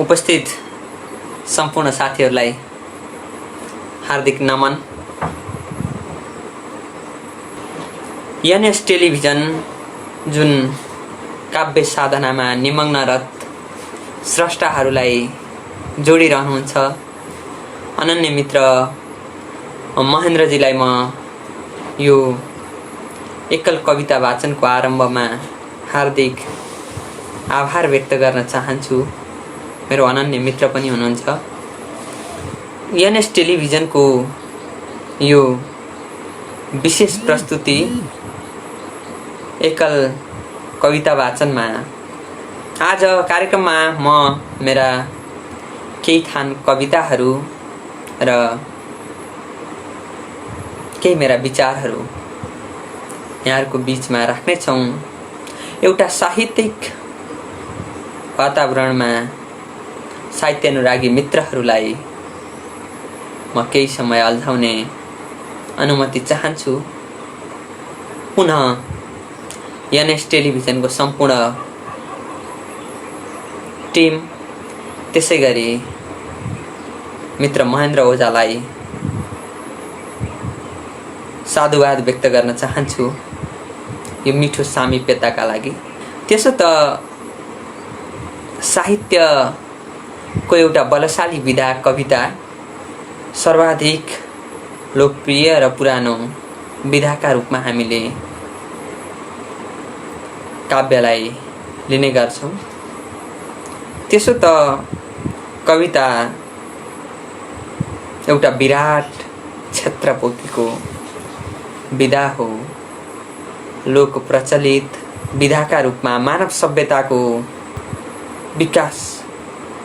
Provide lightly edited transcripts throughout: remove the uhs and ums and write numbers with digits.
उपस्थित सम्पूर्ण साथीहरूलाई हार्दिक नमन। एनएस टेलिभिजन जुन काव्य साधनामा निमग्नरत स्रष्टाहरूलाई जोडिरहनुहुन्छ, अनन्य मित्र महेन्द्रजीलाई म यो एकल कविता वाचनको आरम्भमा हार्दिक आभार व्यक्त गर्न चाहन्छु। मेरो अनन्य मित्र पनि हुनुहुन्छ। एनएस टेलिभिजनको यो विशेष प्रस्तुति एकल कविता वाचनमा आज कार्यक्रममा म मेरा केही थान कविताहरू र केही मेरा विचारहरू यहाँहरूको बीचमा राख्नेछौँ। एउटा साहित्यिक वातावरणमा साहित्यानुरागी मित्रहरूलाई म केही समय अल्झाउने अनुमति चाहन्छु। पुनः एनएस टेलिभिजनको सम्पूर्ण टिम, त्यसै गरी मित्र महेन्द्र ओझालाई साधुवाद व्यक्त गर्न चाहन्छु यो मिठो सामिप्यताका लागि। त्यसो त साहित्यको एउटा बलशाली विधा कविता सर्वाधिक लोकप्रिय र पुरानो विधाका रूपमा हामीले काव्यलाई लिने गर्छौँ। त्यसो त कविता एउटा विराट क्षेत्र बोकेको विधा हो। लोक प्रचलित विधाका रूपमा मानव सभ्यताको विकास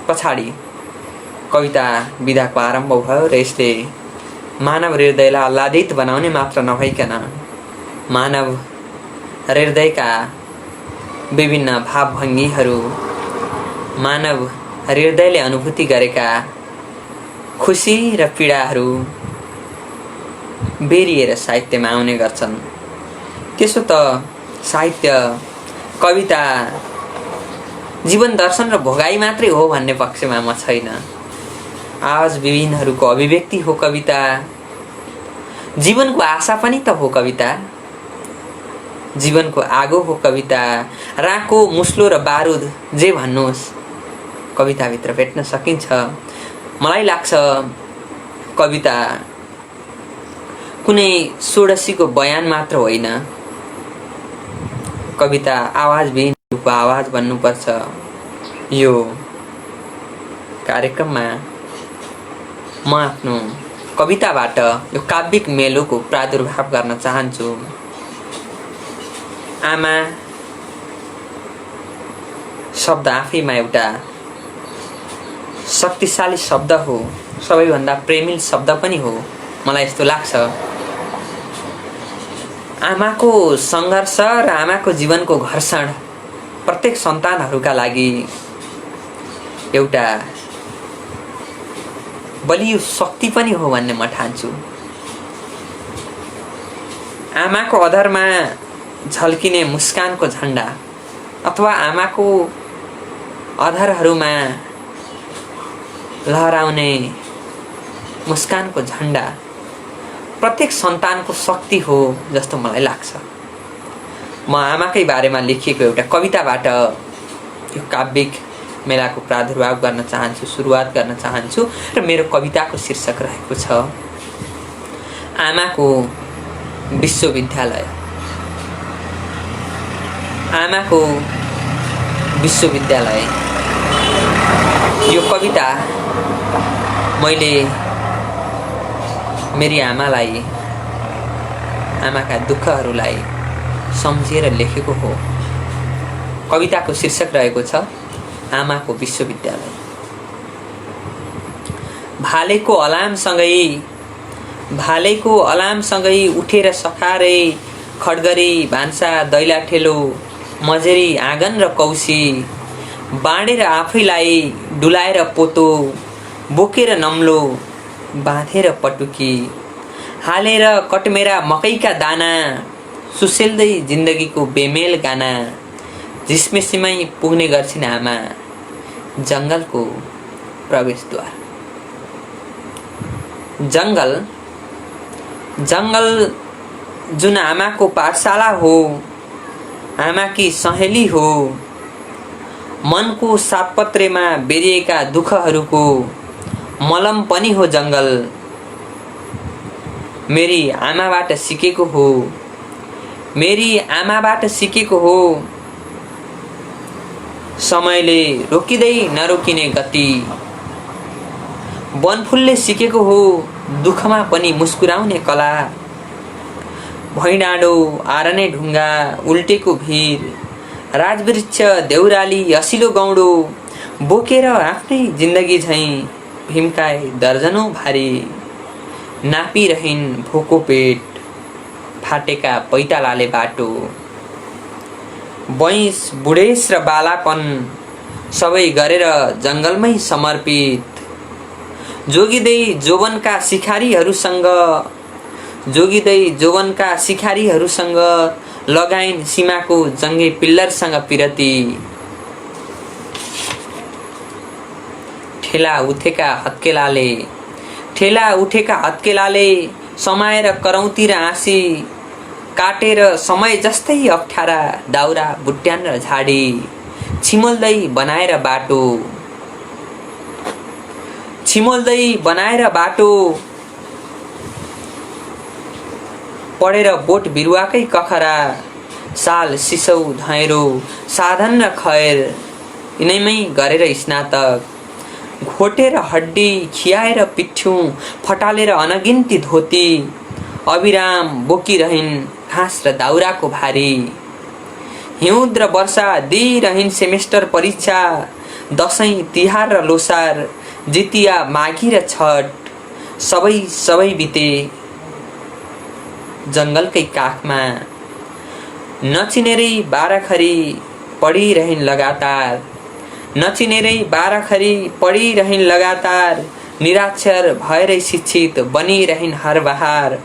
पछाडि कविता विधाको आरम्भ भयो र यसले मानव हृदयलाई आह्लादित बनाउने मात्र नभइकन मानव हृदयका विभिन्न भावभङ्गीहरू, मानव हृदयले अनुभूति गरेका खुसी र पीडाहरू बेरिएर साहित्यमा आउने गर्छन्। त्यसो त साहित्य कविता जीवन दर्शन र भोगाई मात्रै हो भन्ने पक्षमा म छैन। आवाज विहीनहरूको अभिव्यक्ति हो कविता। जीवनको आशा पनि त हो कविता। जीवनको आगो हो कविता। राको, मुस्लो र बारुद जे भन्नुहोस् कविताभित्र भेट्न सकिन्छ। मलाई लाग्छ कविता कुनै षोडशीको बयान मात्र होइन। कविता आवाज विहीनहरूको आवाज बन्नुपर्छ। यो कार्यक्रममा म आफ्नो कविताबाट यो काव्यिक मेलोको प्रादुर्भाव गर्न चाहन्छु। आमा शब्द आफैमा एउटा शक्तिशाली शब्द हो, सबैभन्दा प्रेमिल शब्द पनि हो। मलाई यस्तो लाग्छ आमाको सङ्घर्ष र आमाको जीवनको घर्षण प्रत्येक सन्तानहरूका लागि एउटा बलियो शक्ति पनि हो भन्ने म ठान्छु। आमाको अधरमा झल्किने मुस्कानको झन्डा अथवा आमाको अधरहरूमा लहराउने मुस्कानको झन्डा प्रत्येक सन्तानको शक्ति हो जस्तो मलाई लाग्छ। म आमाकै बारेमा लेखिएको एउटा कविताबाट यो काव्यिक मेलाको प्रादुर्भाव गर्न चाहन्छु, सुरुवात गर्न चाहन्छु र मेरो कविताको शीर्षक रहेको छ आमाको विश्वविद्यालय। आमाको विश्वविद्यालय यो कविता मैले मेरी आमालाई, आमाका दुःखहरूलाई सम्झेर लेखेको हो। कविताको शीर्षक रहेको छ आमाको विश्वविद्यालय। भालेको अलामसँगै उठेर सखारै खड्गरी भान्सा दैला ठेलो मजेरी आँगन र कौसी बाँडेर आफैलाई डुलाएर पोतो बोकेर नम्लो बाँधेर पटुकी हालेर कटमेरा मकैका दाना सुसेल्दै जिन्दगीको बेमेल गाना झिसमिसीमै पुग्ने गर्छिन् आमा जङ्गलको प्रवेशद्वार। जङ्गल जङ्गल जुन आमाको पाठशाला हो, आमाकी सहेली हो, मनको सातपत्रेमा बेरिएका दुःखहरूको मलम पनि हो जङ्गल। मेरी आमाबाट सिकेको हो, मेरी आमाबाट सिकेको हो, समयले रोकिँदै नरोकिने गति। वनफुलले सिकेको हो, दुःखमा पनि मुस्कुराउने कला। भैँडाँडो आरने ढुङ्गा उल्टेको भिर, राजवृक्ष देउराली असिलो गौडो, बोकेर आफ्नै जिन्दगी झैँ भीमकाए दर्जनौं भारी। नापिरहन् भोको पेट, फाटेका पैतालाले बाटो। बैंस बुढेस र बालापन सबै गरेर जङ्गलमै समर्पित। जोगिँदै जोवनका सिखारीहरूसँग, जोगिँदै जोवनका सिखारीहरूसँग लगाइन् सीमाको जङ्गे पिल्लरसँग पिरती। ठेला उठेका हत्केलाले समाएर करौतिर आँसी, काटेर समय जस्तै अप्ठ्यारा दाउरा बुट्यान र झाडी। छिमोल्दै बनाएर बाटो, पढेर बोट बिरुवाकै कखरा। साल सिसौ धैँरो साधन र खैर यिनैमै गरेर स्नातक। घोटेर हड्डी खियाएर पिठ्यौँ, फटालेर अनगिन्ती धोती। अविराम बोकिरहन् घाँस र दाउराको भारी। हिउँद र वर्षा दिइरहन् सेमेस्टर परीक्षा। दशैँ तिहार र लोसार, जितिया माघी र छठ, सबै बिते जङ्गलकै काखमा। नचिनेरै बाराखरी पढिरहन् लगातार, नचिनेरै बाराखरी पढिरहन् लगातार। निराक्षर भएरै शिक्षित बनिरहन् हर बहार।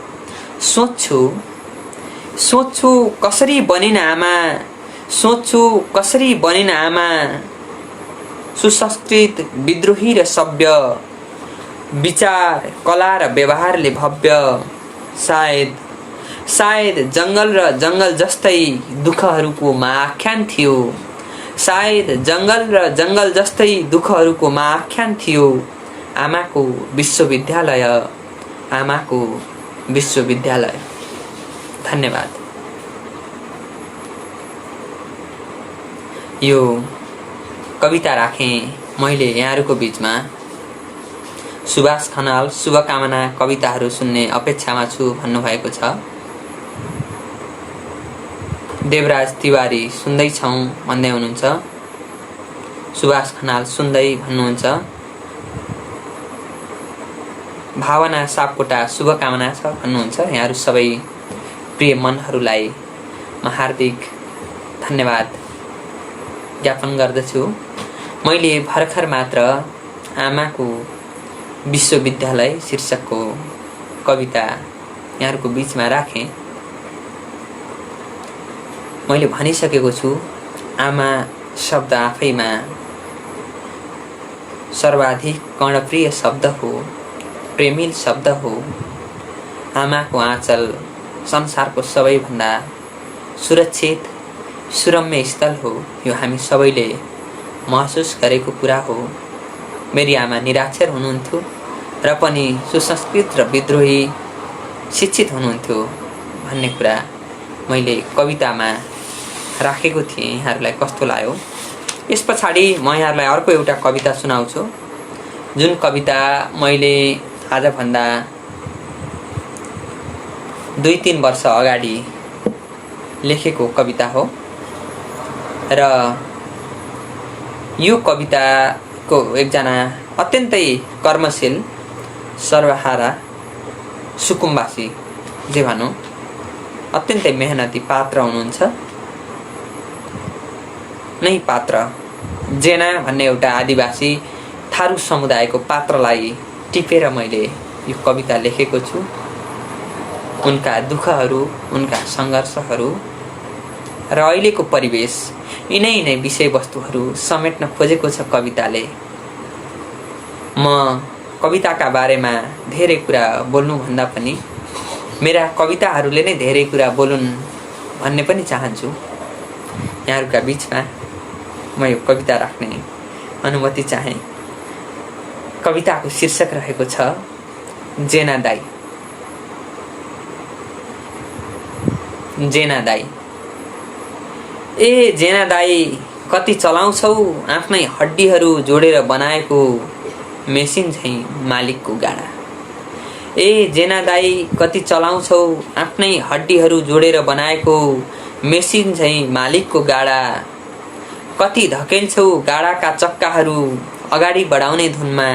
सोच्छु कसरी बनिन आमा, सोच्छु कसरी बनिन आमा। सुसंस्कृत विद्रोही र सभ्य, विचार कला र व्यवहारले भव्य। सायद जङ्गल र जङ्गल जस्तै दुःखहरूको महाआख्यान थियो। सायद जङ्गल र जङ्गल जस्तै दुःखहरूको महाआख्यान थियो। आमाको विश्वविद्यालय, आमाको विश्वविद्यालय। धन्यवाद। यो कविता राखेँ मैले यहाँहरूको बीचमा। सुभाष खनाल शुभकामना कविताहरू सुन्ने अपेक्षामा छु भन्नुभएको छ। देवराज तिवारी सुन्दैछौँ भन्दै हुनुहुन्छ। सुभाष खनाल सुन्दै भन्नुहुन्छ। भावना सापकोटा शुभकामना छ भन्नुहुन्छ। यहाँहरू सबै प्रिय मनहरूलाई म हार्दिक धन्यवाद ज्ञापन गर्दछु। मैले भर्खर मात्र आमाको विश्वविद्यालय शीर्षकको कविता यहाँहरूको बीचमा राखेँ। मैले भनिसकेको छु, आमा शब्द आफैमा सर्वाधिक कर्णप्रिय शब्द हो, प्रेमिल शब्द हो। आमाको आँचल संसारको सबैभन्दा सुरक्षित सुरम्य स्थल हो। यो हामी सबैले महसुस गरेको कुरा हो। मेरी आमा निराक्षर हुनुहुन्थ्यो र पनि सुसंस्कृत र विद्रोही शिक्षित हुनुहुन्थ्यो भन्ने कुरा मैले कवितामा राखेको थिएँ। यहाँहरूलाई कस्तो लाग्यो? यस पछाडि म यहाँहरूलाई अर्को एउटा कविता सुनाउँछु, जुन कविता मैले आजभन्दा 2-3 वर्ष अगाडि लेखेको कविता हो र यो कविताको एकजना अत्यन्तै कर्मशील सर्वहारा सुकुम्बासी जे भनौँ अत्यन्तै मेहनती पात्र हुनुहुन्छ। नै पात्र जेना भन्ने एउटा आदिवासी थारू समुदायको पात्रलाई टिपेर मैले यो कविता लेखेको छु। उनका दुःखहरू, उनका सङ्घर्षहरू र अहिलेको परिवेश यिनै विषयवस्तुहरू समेट्न खोजेको छ कविताले। म कविताका बारेमा धेरै कुरा बोल्नुभन्दा पनि मेरा कविताहरूले नै धेरै कुरा बोलुन् भन्ने पनि चाहन्छु। यहाँहरूका बीचमा म यो कविता राख्ने अनुमति चाहे। कविताको शीर्षक रहेको छ जेना दाई। जेना दाई। ए जेना दाई, कति चलाउँछौ आफ्नै हड्डीहरू जोडेर बनाएको मेसिन झैँ मालिकको गाडा। ए जेना दाई, कति चलाउँछौ आफ्नै हड्डीहरू जोडेर बनाएको मेसिन झैँ मालिकको गाडा। कति धकेल्छौ गाडाका चक्काहरू अगाडि बढाउने धुनमा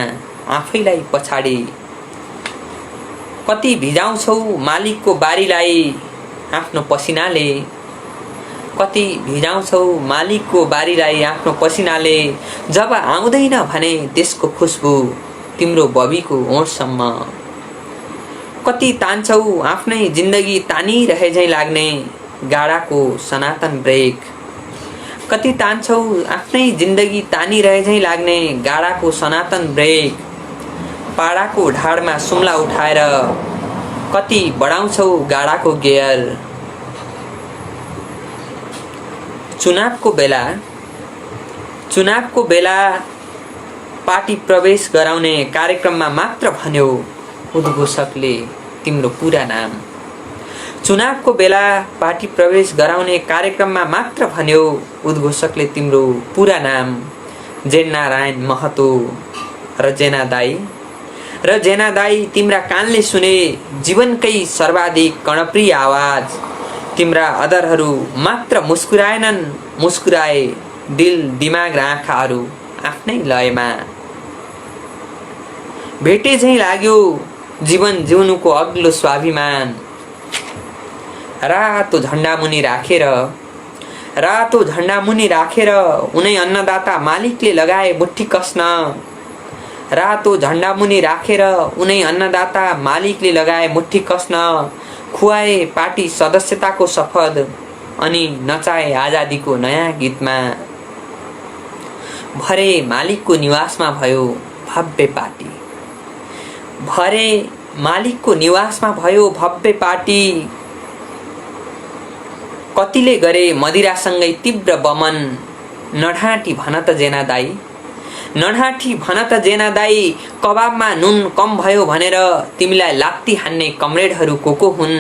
आफैलाई पछाडि। कति भिजाउँछौ मालिकको बारीलाई आफ्नो पसिनाले। कति भिजाउँछौ मालिकको बारीलाई आफ्नो पसिनाले। जब आउँदैन भने त्यसको खुस्बु तिम्रो बबीको ओठसम्म। कति तान्छौ आफ्नै जिन्दगी तानिरहे झैँ लाग्ने गाडाको सनातन ब्रेक। कति तान्छौ आफ्नै जिन्दगी तानिरहे झैँ लाग्ने गाडाको सनातन ब्रेक। पाडाको ढाडमा सुम्ला उठाएर कति बढाउँछौ गाडाको गियर। चुनावको बेला पार्टी प्रवेश गराउने कार्यक्रममा मात्र भन्यो उद्घोषकले तिम्रो पुरा नाम। चुनावको बेला पार्टी प्रवेश गराउने कार्यक्रममा मात्र भन्यो उद्घोषकले तिम्रो पुरा नाम। जेनारायण महतो र जेना दाई। र जेना दाई, तिम्रा कानले सुने जीवनकै सर्वाधिक कर्णप्रिय आवाज। तिम्रा अदरहरू मात्र मुस्कुराएनन्, मुस्कुराए दिल दिमाग र आँखाहरू आफ्नै लयमा। भेटे झैँ लाग्यो जीवन जिउनुको अग्लो स्वाभिमान। रातो झण्डा मुनि राखेर उनै अन्नदाता मालिकले लगाए मुट्ठी कस्न। रातो झण्डा मुनि राखेर उनै अन्नदाता मालिकले लगाए मुट्ठी कस्न। खुवाए पार्टी सदस्यताको शपथ अनि नचाए आजादीको नयाँ गीतमा। भरे मालिकको निवासमा भयो भव्य पार्टी। भरे मालिकको निवासमा भयो भव्य पार्टी। कतिले गरे मदिरासँगै तीव्र बमन। नढाँटी भन त जेना दाई। नढाँटी भन त जेना दाई, कबाबमा नुन कम भयो भनेर तिमीलाई लात्ती हान्ने कमरेडहरू को हुन्।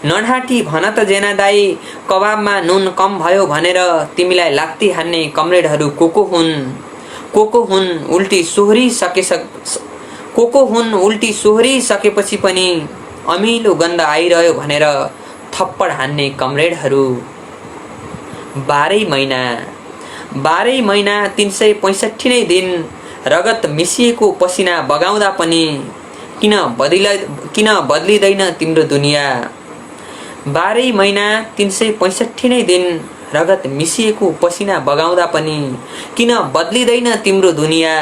नढाँटी भन त जेना दाई, कबाबमा नुन कम भयो भनेर तिमीलाई लात्ती हान्ने कमरेडहरू को हुन्। को हुन् उल्टी सोहोरिसकेपछि पनि अमिलो गन्ध आइरह्यो भनेर थप्पड हान्ने कमरेडहरू। 12 महिना 365 नै दिन रगत मिसिएको पसिना बगाउँदा पनि किन बदलिँदैन तिम्रो दुनिया। 12 महिना 365 नै दिन रगत मिसिएको पसिना बगाउँदा पनि किन बदलिँदैन तिम्रो दुनिया।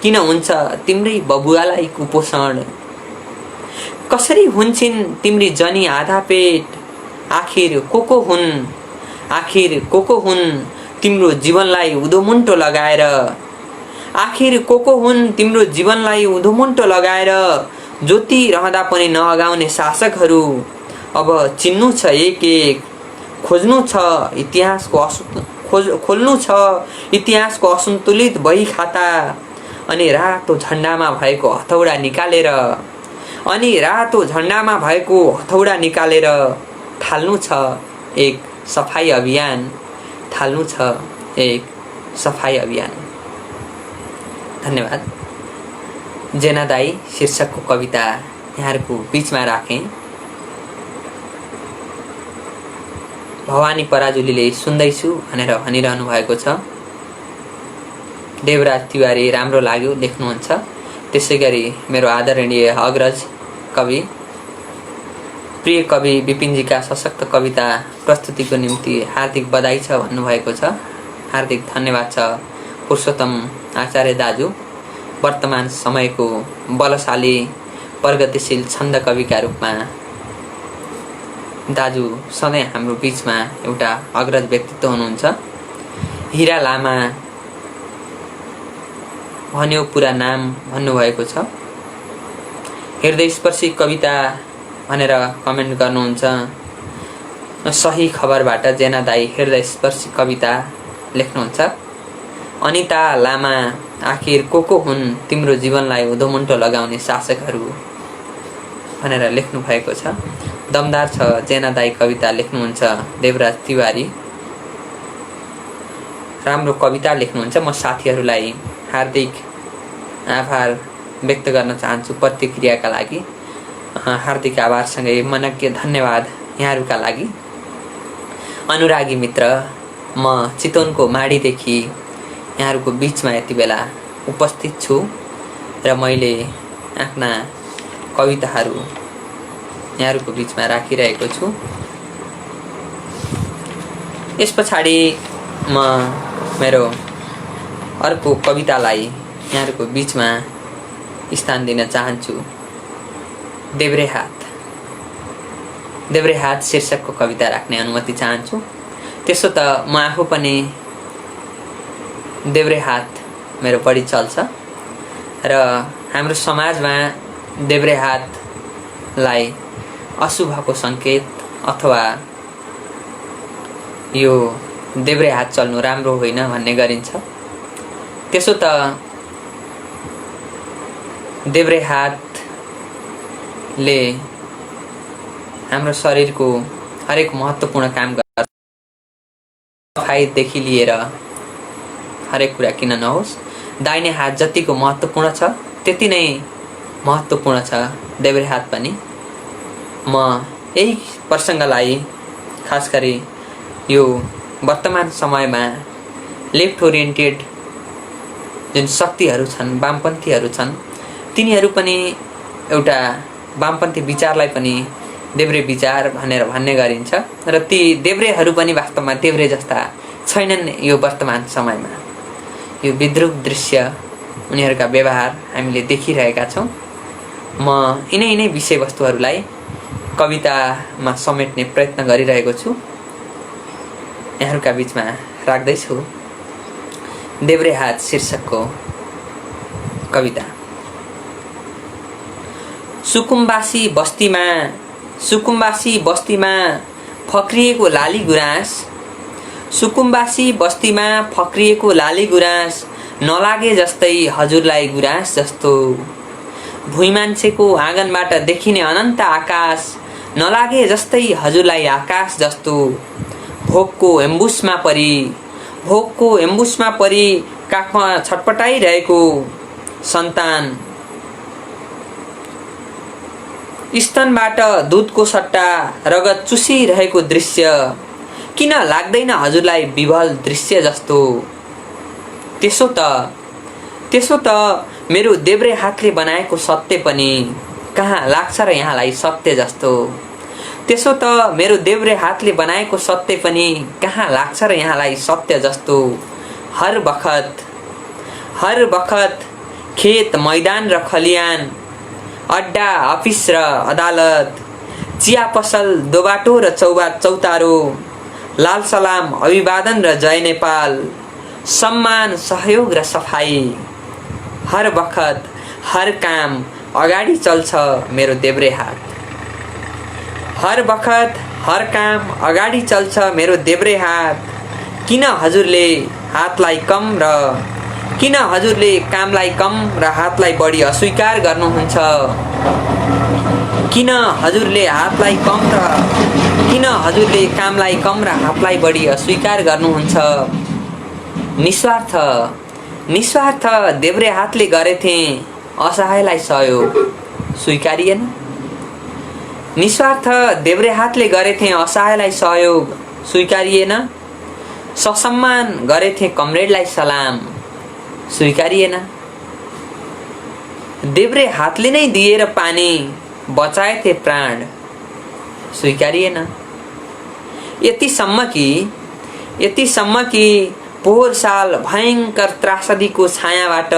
किन हुन्छ तिम्रै बबुवालाई कुपोषण। कसरी हुन्छन् तिम्री जनी आधा पेट। आखिर को हुन् तिम्रो जीवनलाई उधोमुन्टो लगाएर। आखिर को हुन् तिम्रो जीवनलाई उधोमुन्टो लगाएर। ज्योति रहँदा पनि नअगाउने शासकहरू अब चिन्नु छ एक एक। खोल्नु छ इतिहासको असन्तुलित बही खाता। अनि रातो झण्डामा भएको हथौडा निकालेर थाल्नु छ एक सफाई अभियान। धन्यवाद। जेना दाई शीर्षकको कविता यहाँहरूको बीचमा राखेँ। भवानी पराजुलीले सुन्दैछु भनेर भनिरहनु भएको छ। देवराज तिवारी राम्रो लाग्यो लेख्नुहुन्छ। त्यसै गरी मेरो आदरणीय अग्रज कवि प्रिय कवि विपिनजीका सशक्त कविता प्रस्तुतिको निम्ति हार्दिक बधाई छ भन्नुभएको छ। हार्दिक धन्यवाद छ पुरुषोत्तम आचार्य दाजु। वर्तमान समयको बलशाली प्रगतिशील छन्द कविका रूपमा दाजु सधैँ हाम्रो बिचमा एउटा अग्रज व्यक्तित्व हुनुहुन्छ। हीरा लामा भन्यो पुरा नाम भन्नुभएको छ। हृदयस्पर्शी कविता भनेर कमेन्ट गर्नुहुन्छ। सही खबरबाट जेना दाई हृदयस्पर्शी कविता लेख्नुहुन्छ। अनिता लामा आखिर को हुन् तिम्रो जीवनलाई उधोमुन्टो लगाउने शासकहरू भनेर लेख्नु भएको छ। दमदार छ जेना दाई कविता लेख्नुहुन्छ। देवराज तिवारी राम्रो कविता लेख्नुहुन्छ। म साथीहरूलाई हार्दिक आभार व्यक्त गर्न चाहन्छु प्रतिक्रियाका लागि। हार्दिक आभारसँगै मनज्ञ धन्यवाद यहाँहरूका लागि। अनुरागी मित्र, म चितवनको माडीदेखि यहाँहरूको बिचमा यति बेला उपस्थित छु र मैले आफ्ना कविताहरू यहाँहरूको बिचमा राखिरहेको छु। यस पछाडि म मेरो अर्को कवितालाई यहाँहरूको बिचमा स्थान दिन चाहन्छु। देब्रे हात शीर्षकको कविता राख्ने अनुमति चाहन्छु। त्यसो त म आफू पनि देब्रे हात मेरो बढी चल्छ र हाम्रो समाजमा देब्रे हातलाई अशुभको सङ्केत अथवा यो देब्रे हात चल्नु राम्रो होइन भन्ने गरिन्छ। त्यसो त देब्रे हातले हाम्रो शरीरको हरेक महत्त्वपूर्ण काम गर्छ। सफाइदेखि लिएर हरेक कुरा किन नहोस्, दाहिने हात जतिको महत्त्वपूर्ण छ त्यति नै महत्त्वपूर्ण छ देब्रे हात पनि। म यही प्रसङ्गलाई खास गरी यो वर्तमान समयमा लेफ्ट ओरिएन्टेड जुन शक्तिहरू छन्, वामपन्थीहरू छन्, तिनीहरू पनि एउटा वामपन्थी विचारलाई पनि देब्रे विचार भनेर भन्ने गरिन्छ र ती देब्रेहरू पनि वास्तवमा देब्रे जस्ता छैनन्। यो वर्तमान समयमा यो विद्रूप दृश्य उनीहरूका व्यवहार हामीले देखिरहेका छौँ। म यिनै विषयवस्तुहरूलाई कवितामा समेट्ने प्रयत्न गरिरहेको छु, यहाँहरूका बिचमा राख्दैछु। देब्रे हात शीर्षकको कविता। सुकुम्बासी बस्तीमा फक्रिएको लाली गुराँस, सुकुम्बासी बस्तीमा फक्रिएको लाली गुराँस, नलागे जस्तै हजुरलाई गुराँस जस्तो। भुइँ मान्छेको आँगनबाट देखिने अनन्त आकाश, नलागे जस्तै हजुरलाई आकाश जस्तो। भोकको एम्बुसमा परी काखमा छटपटाइरहेको सन्तान, स्तनबाट दुधको सट्टा रगत चुसिरहेको दृश्य, किन लाग्दैन हजुरलाई विभल दृश्य जस्तो। त्यसो त मेरो देब्रे हातले बनाएको सत्य पनि कहाँ लाग्छ र यहाँलाई सत्य जस्तो। त्यसो त मेरो देब्रे हातले बनाएको सत्य पनि कहाँ लाग्छ र यहाँलाई सत्य जस्तो। हर बखत खेत मैदान र खलियान, अड्डा अफिस र अदालत, चिया पसल दोबाटो र चौतारो, लाल सलाम अभिवादन र जय नेपाल, सम्मान सहयोग र सफाई। हर बखत हर काम अगाडि चल्छ मेरो देब्रे हात। हर बखत हर काम अगाडि चल्छ मेरो देब्रे हात। किन हजुरले कामलाई कम र हातलाई बढी अस्वीकार गर्नुहुन्छ। किन हजुरले कामलाई कम र हातलाई बढी अस्वीकार गर्नुहुन्छ। निस्वार्थ देब्रे हातले गरेथे असहायलाई सहयोग स्वीकारिएन। निस्वार्थ देब्रे हातले गरेथे असहायलाई सहयोग स्वीकारिएन। ससम्मान गरेथे कमरेडलाई सलाम स्वीकारिएन। देब्रे हातले नै दिएर पानी बचाएथे प्राण स्वीकारिएन। यतिसम्म कि पोहोर साल भयङ्कर त्रासदीको छायाबाट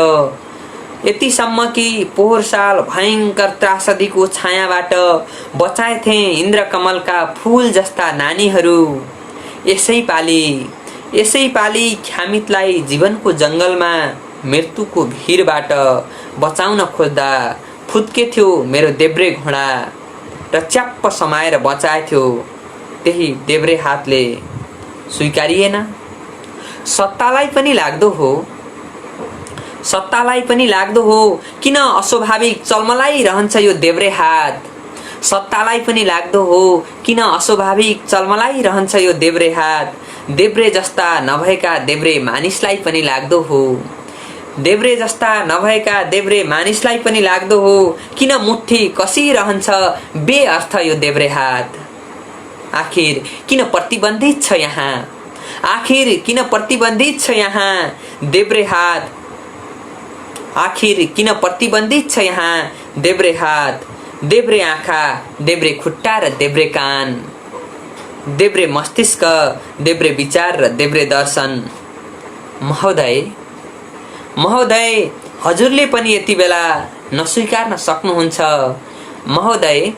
यतिसम्म कि पोहोर साल भयङ्कर त्रासदीको छायाबाट बचाएथे इन्द्रकमलका फूल जस्ता नानीहरू। यसै पाली ख्यामितलाई जीवनको जङ्गलमा मृत्युको भिरबाट बचाउन खोज्दा फुत्केथ्यो मेरो देब्रे घोडा र च्याप्प समाएर बचाएथ्यो त्यही देब्रे हातले। स्वीकारिएन। सत्तालाई पनि लाग्दो हो किन अस्वाभाविक चलमलाइरहन्छ यो देब्रे हात। सत्तालाई पनि लाग्दो हो किन अस्वाभाविक चलमलाइरहन्छ यो देब्रे हात। देब्रे जस्ता नभएका देब्रे मानिसलाई पनि लाग्दो हो। देब्रे जस्ता नभएका देब्रे मानिसलाई पनि लाग्दो हो किन मुट्ठी कसिरहन्छ बेअर्थ यो देब्रे हात। आखिर किन प्रतिबन्धित छ यहाँ, आखिर किन प्रतिबन्धित छ यहाँ देब्रे हात। आखिर किन प्रतिबन्धित छ यहाँ देब्रे हात। देब्रे आँखा, देब्रे खुट्टा र देब्रे कान, देब्रे मस्तिष्क, देब्रे विचार र देब्रे दर्शन। महोदय हजुरले पनि यति बेला नस्वीकार्न सक्नुहुन्छ। महोदय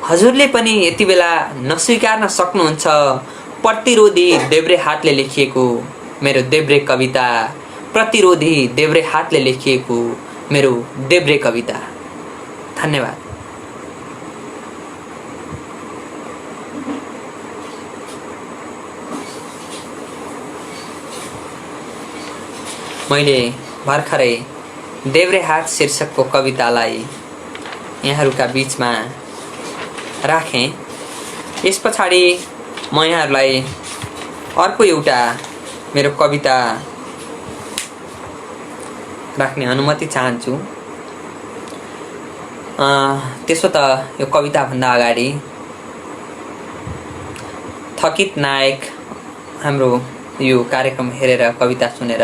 हजुरले पनि यति बेला नस्वीकार्न सक्नुहुन्छ प्रतिरोधी देब्रे हातले लेखिएको मेरो देब्रे कविता। प्रतिरोधी देब्रे हातले लेखिएको मेरो देब्रे कविता। धन्यवाद। मैले भर्खरै देब्रे हात शीर्षकको कवितालाई यहाँहरूका बीचमा राखेँ। यस पछाडि म यहाँहरूलाई अर्को एउटा मेरो कविता राख्ने अनुमति चाहन्छु। त्यसो त यो कविताभन्दा अगाडि थकित नायक हाम्रो यो कार्यक्रम हेरेर कविता सुनेर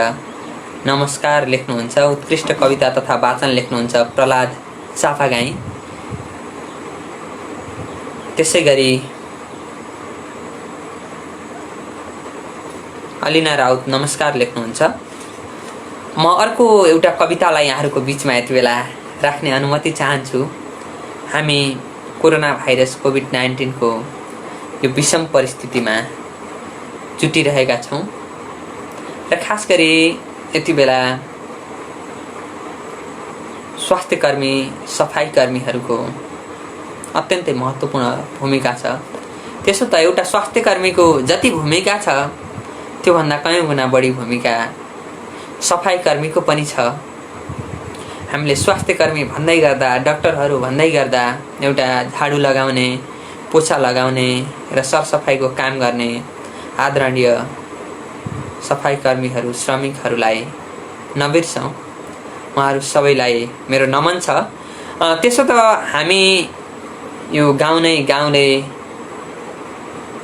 नमस्कार लेख्नुहुन्छ, उत्कृष्ट कविता तथा वाचन लेख्नुहुन्छ प्रहलाद चापागाई। त्यसै गरी अलिना राउत नमस्कार लेख्नुहुन्छ। म अर्को एउटा कवितालाई यहाँहरूको बीचमा यति बेला राख्ने अनुमति चाहन्छु। हामी कोरोना भाइरस कोभिड-19 को यो विषम परिस्थितिमा जुटिरहेका छौँ र खास गरी यति बेला स्वास्थ्यकर्मी, सफाइकर्मीहरूको अत्यन्तै महत्त्वपूर्ण भूमिका छ। त्यसो त एउटा स्वास्थ्यकर्मीको जति भूमिका छ त्योभन्दा कयौं गुणा बढी भूमिका सफाइकर्मीको पनि छ। हामीले स्वास्थ्यकर्मी भन्दै गर्दा, डाक्टरहरू भन्दै गर्दा एउटा झाडु लगाउने, पोछा लगाउने र सरसफाइको काम गर्ने आदरणीय सफाइकर्मीहरू, श्रमिकहरूलाई नबिर्सौँ। उहाँहरू सबैलाई मेरो नमन छ। त्यसो त हामी यो गाउँले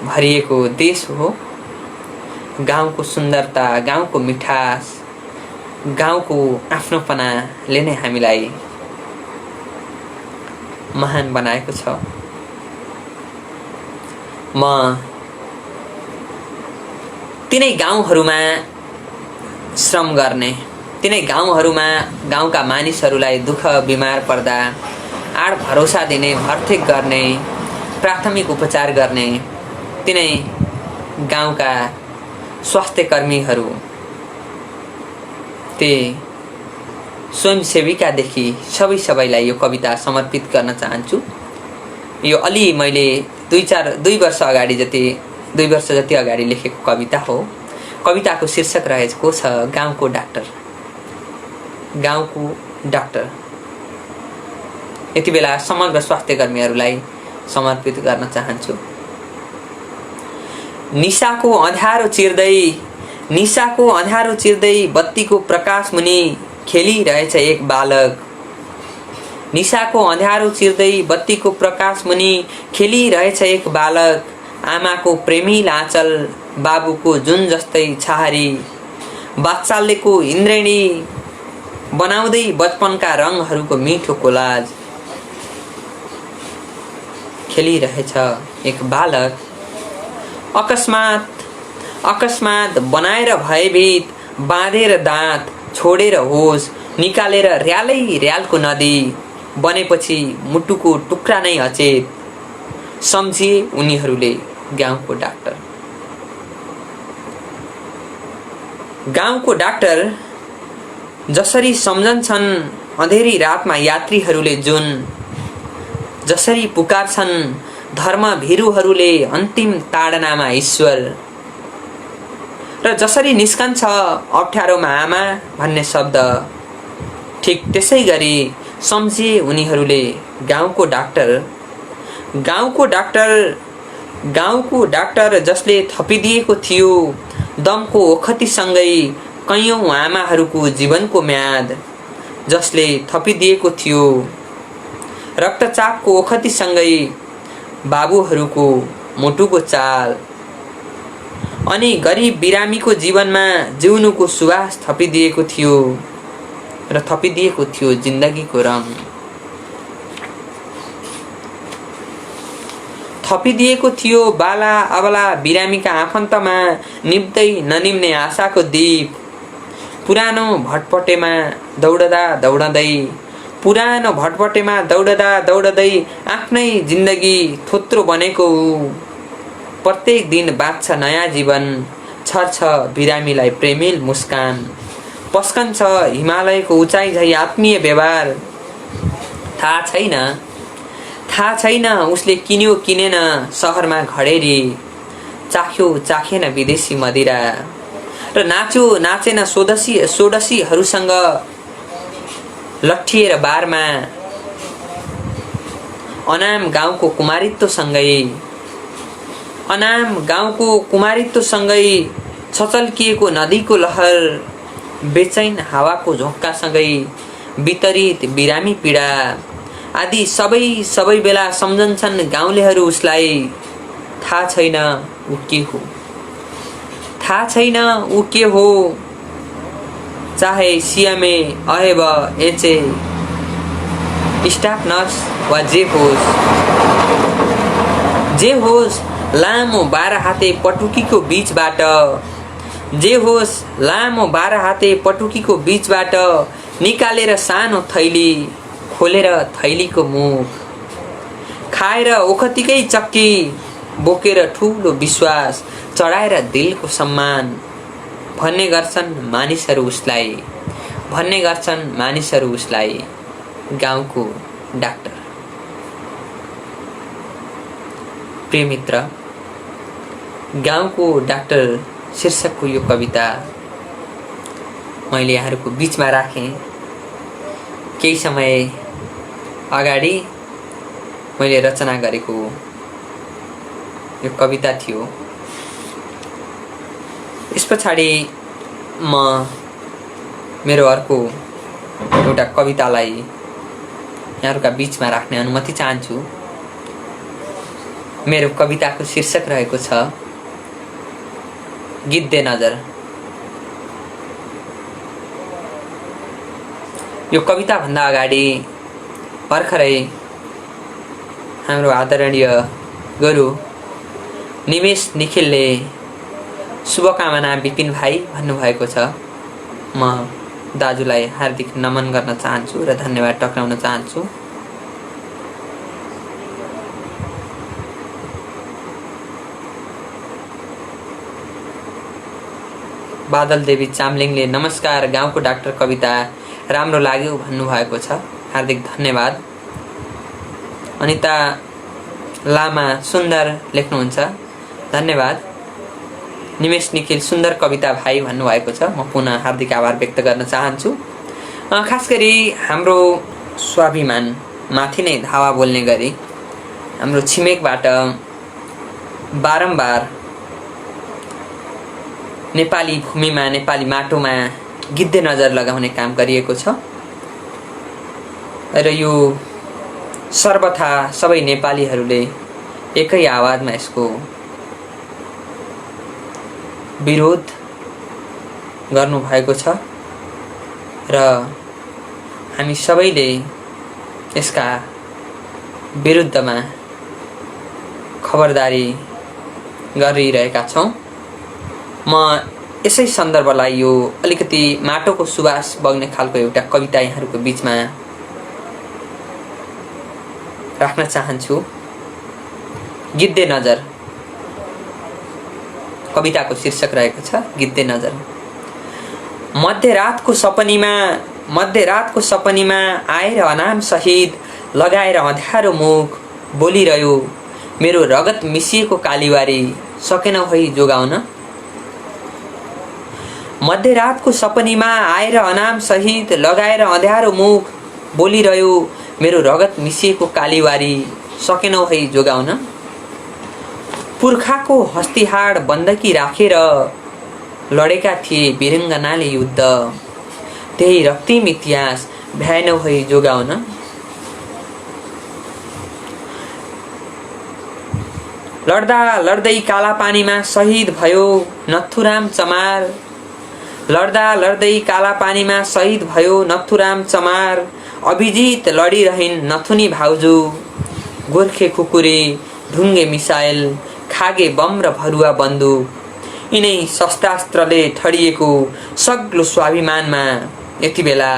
भरिएको देश हो। गाउँको सुन्दरता, गाउँको मिठास, गाउँको आफ्नोपनाले नै हामीलाई महान बनाएको छ। म तिनै गाउँहरूमा श्रम गर्ने, तिनै गाउँहरूमा गाउँका मानिसहरूलाई दुःख बिमार पर्दा आड भरोसा दिने, भरथेक गर्ने, प्राथमिक उपचार गर्ने तिनै गाउँका स्वास्थ्यकर्मीहरू, ती स्वयंसेविकादेखि सबैलाई यो कविता समर्पित गर्न चाहन्छु। यो अलि मैले 2 वर्ष जति अगाडि लेखेको कविता हो। कविताको शीर्षक रहेको छ गाउँको डाक्टर। गाउँको डाक्टर यति बेला समग्र स्वास्थ्यकर्मीहरूलाई समर्पित गर्न चाहन्छु। निशाको अँध्यारो चिर्दै बत्तीको प्रकाश मुनि खेलिरहेछ एक बालक। निशाको अँध्यारो चिर्दै बत्तीको प्रकाश मुनि खेलिरहेछ एक बालक। आमाको प्रेमी लाँचल, बाबुको जुन जस्तै छहारी, वात्सल्यको इन्द्रेणी बनाउँदै बचपनका रङहरूको मिठो कोलाज। खेलिरहेछ एक बालक। अकस्मात बनाएर भयभीत, बाँधेर दाँत छोडेर होस, निकालेर र्यालै र्यालको नदी बनेपछि मुटुको टुक्रा नै अचेत सम्झिए उनीहरूले गाउँको डाक्टर। गाउँको डाक्टर जसरी सम्झन्छन् अँधेरी रातमा यात्रीहरूले जुन, जसरी पुकार्छन् धर्मभीरुहरूले अन्तिम ताडनामा ईश्वर, र जसरी निस्कन्छ अप्ठ्यारोमा आमा भन्ने शब्द, ठिक त्यसै गरी सम्झिए उनीहरूले गाउँको डाक्टर। गाउँको डाक्टर, गाउँको डाक्टर जसले थपिदिएको थियो दमको ओखतीसँगै कैयौँ आमाहरूको जीवनको म्याद, जसले थपिदिएको थियो रक्तचापको ओखतीसँगै बाबुहरूको मुटुको चाल, अनि गरिब बिरामीको जीवनमा जिउनुको सुवास थपिदिएको थियो र थपिदिएको थियो जिन्दगीको रङ। थपिदिएको थियो बाला अबला बिरामीका आफन्तमा निप्दै ननिम्ने आशाको दीप। पुरानो भटपटेमा दौडदा दौडदै, पुरानो भटपटेमा दौडदा दौडदै आफ्नै जिन्दगी थोत्रो बनेको ऊ। प्रत्येक दिन बाँच्छ नयाँ जीवन, छर्छ बिरामीलाई प्रेमिल मुस्कान, पस्कन्छ हिमालयको उचाइ झै आत्मीय व्यवहार। थाहा छैन उसले किन्यो किनेन सहरमा घडेरी, चाख्यो चाखेन विदेशी मदिरा, र नाच्यो नाचेन सोडसीहरूसँग लट्ठिएर बारमा। अनाम गाउँको कुमारित्वसँगै छचल्किएको नदीको लहर, बेचैन हावाको झोक्कासँगै वितरित बिरामी पीडा आदि सबै बेला सम्झन्छन् गाउँलेहरू उसलाई। थाहा छैन ऊ के हो, चाहे सिएमए अहेब एचए स्टाफ नर्स वा जे होस् लामो 12 हाते पटुकीको बीचबाट निकालेर सानो थैली, खोलेर थैलीको मुख, खाएर ओखतीकै चक्की, बोकेर ठुलो विश्वास, चढाएर दिलको सम्मान, भन्ने गर्छन् मानिसहरू उसलाई गाउँको डाक्टर। प्रिय मित्र, गाउँको डाक्टर शीर्षकको यो कविता मैले यहाँहरूको बीचमा राखेँ। केही समय अगाडि मैले रचना गरेको यो कविता थियो। यस पछाडि म मेरो अर्को एउटा कवितालाई यहाँहरूका बीचमा राख्ने अनुमति चाहन्छु। मेरो कविताको शीर्षक रहेको छ गिद्धे नजर। यो कविता भन्दा अगाडि भर्खरै हाम्रो आदरणीय गुरु निमेश निखिलले शुभकामना विपिन भाइ भन्नुभएको छ। म दाजुलाई हार्दिक नमन गर्न चाहन्छु र धन्यवाद टक्राउन चाहन्छु। बादल देवी चामलिङले नमस्कार, गाउँको डाक्टर कविता राम्रो लाग्यो भन्नुभएको छ, हार्दिक धन्यवाद। अनिता लामा सुन्दर लेख्नुहुन्छ, धन्यवाद। निमेश निखिल सुन्दर कविता भाइ भन्नुभएको छ, म पुनः हार्दिक आभार व्यक्त गर्न चाहन्छु। खास गरी हाम्रो स्वाभिमान माथि नै धावा बोल्ने गरी हाम्रो छिमेकबाट बारम्बार नेपाली भूमिमा, नेपाली माटोमा गिद्धे नजर लगाउने काम गरिएको छ र यो सर्वथा सबै नेपालीहरूले एकै आवाजमा यसको विरोध गर्नुभएको छ र हामी सबैले यसका विरुद्धमा खबरदारी गरिरहेका छौँ। म यसै सन्दर्भलाई यो अलिकति माटोको सुवास बग्ने खालको एउटा कविता यहाँहरूको बीचमा राख्न चाहन्छु। गिद्धे नजर कविताको शीर्षक रहेको छ गिद्धे नजर। मध्यरातको सपनीमा आएर अनाम सहित लगाएर अँध्यारो मुख बोलिरह्यो मेरो रगत मिसिएको कालीवारी सकेनौ है जोगाउन। मध्यरातको सपनीमा आएर अनाम सहित लगाएर अँध्यारो मुख बोलिरह्यो मेरो रगत मिसिएको कालीवारी सकेनौ है जोगाउन। पुर्खाको हस्तिहाड बन्दकी राखेर लडेका थिए वीरङ्गनाले युद्ध त्यही रक्तिम इतिहास भ्याएनौ है जोगाउन। लड्दा लड्दै काला पानीमा शहीद भयो नथुराम चमार। लड्दा लड्दै काला पानीमा शहीद भयो नथुराम चमार। अभिजित लडिरहन् नथुनी भाउजू गोर्खे खुकुरी ढुङ्गे मिसाइल खागे बम र भरुवा बन्दुक यिनै शस्त्रास्त्रले ठडिएको सग्लो स्वाभिमानमा यति बेला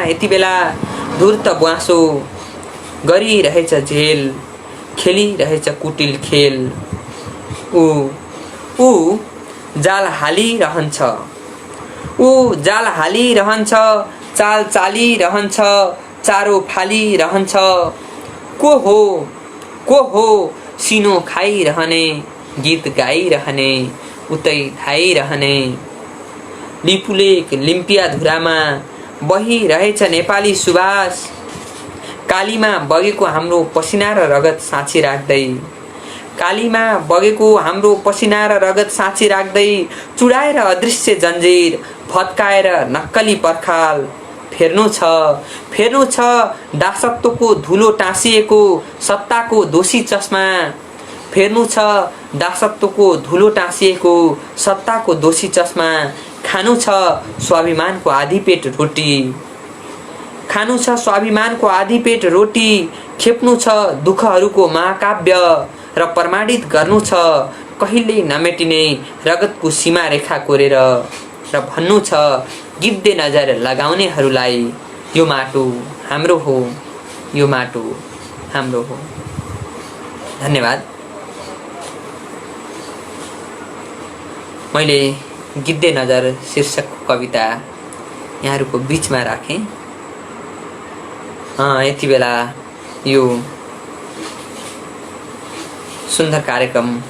यति बेला धूर्त ब्वाँसो गरिरहेछ झेल खेलिरहेछ कुटिल खेल। ऊ जाल हालिरहन्छ चाल चालिरहन्छ चारो फालिरहन्छ। को हो सिनो खाइरहने गीत गाइरहने उतै धाइरहने। लिपुलेक लिम्पिया धुरामा बहिरहेछ नेपाली सुवास कालीमा बगेको हाम्रो पसिना र रगत साँची राख्दै। कालीमा बगेको हाम्रो पसिना र रगत साँची राख्दै चुडाएर अदृश्य जन्जिर भत्काएर नक्कली पर्खाल फेर्नु छ दासत्वको धुलो टाँसिएको सत्ताको दोषी चस्मा। फेर्नु छ दासत्वको धुलो टाँसिएको सत्ताको दोषी चस्मा। खानु छ स्वाभिमानको आधी पेट रोटी खेप्नु छ दुःखहरूको महाकाव्य र प्रमाणित गर्नु छ कहिल्यै नमेटिने रगतको सीमा रेखा कोरेर र भन्नु छ गिद्धे नजर लगाउनेहरूलाई यो माटो हाम्रो हो, यो माटो हाम्रो हो। धन्यवाद। मैले गिद्धे नजर शीर्षकको कविता यहाँहरूको बीचमा राखेँ। यति बेला यो सुन्दर कार्यक्रमका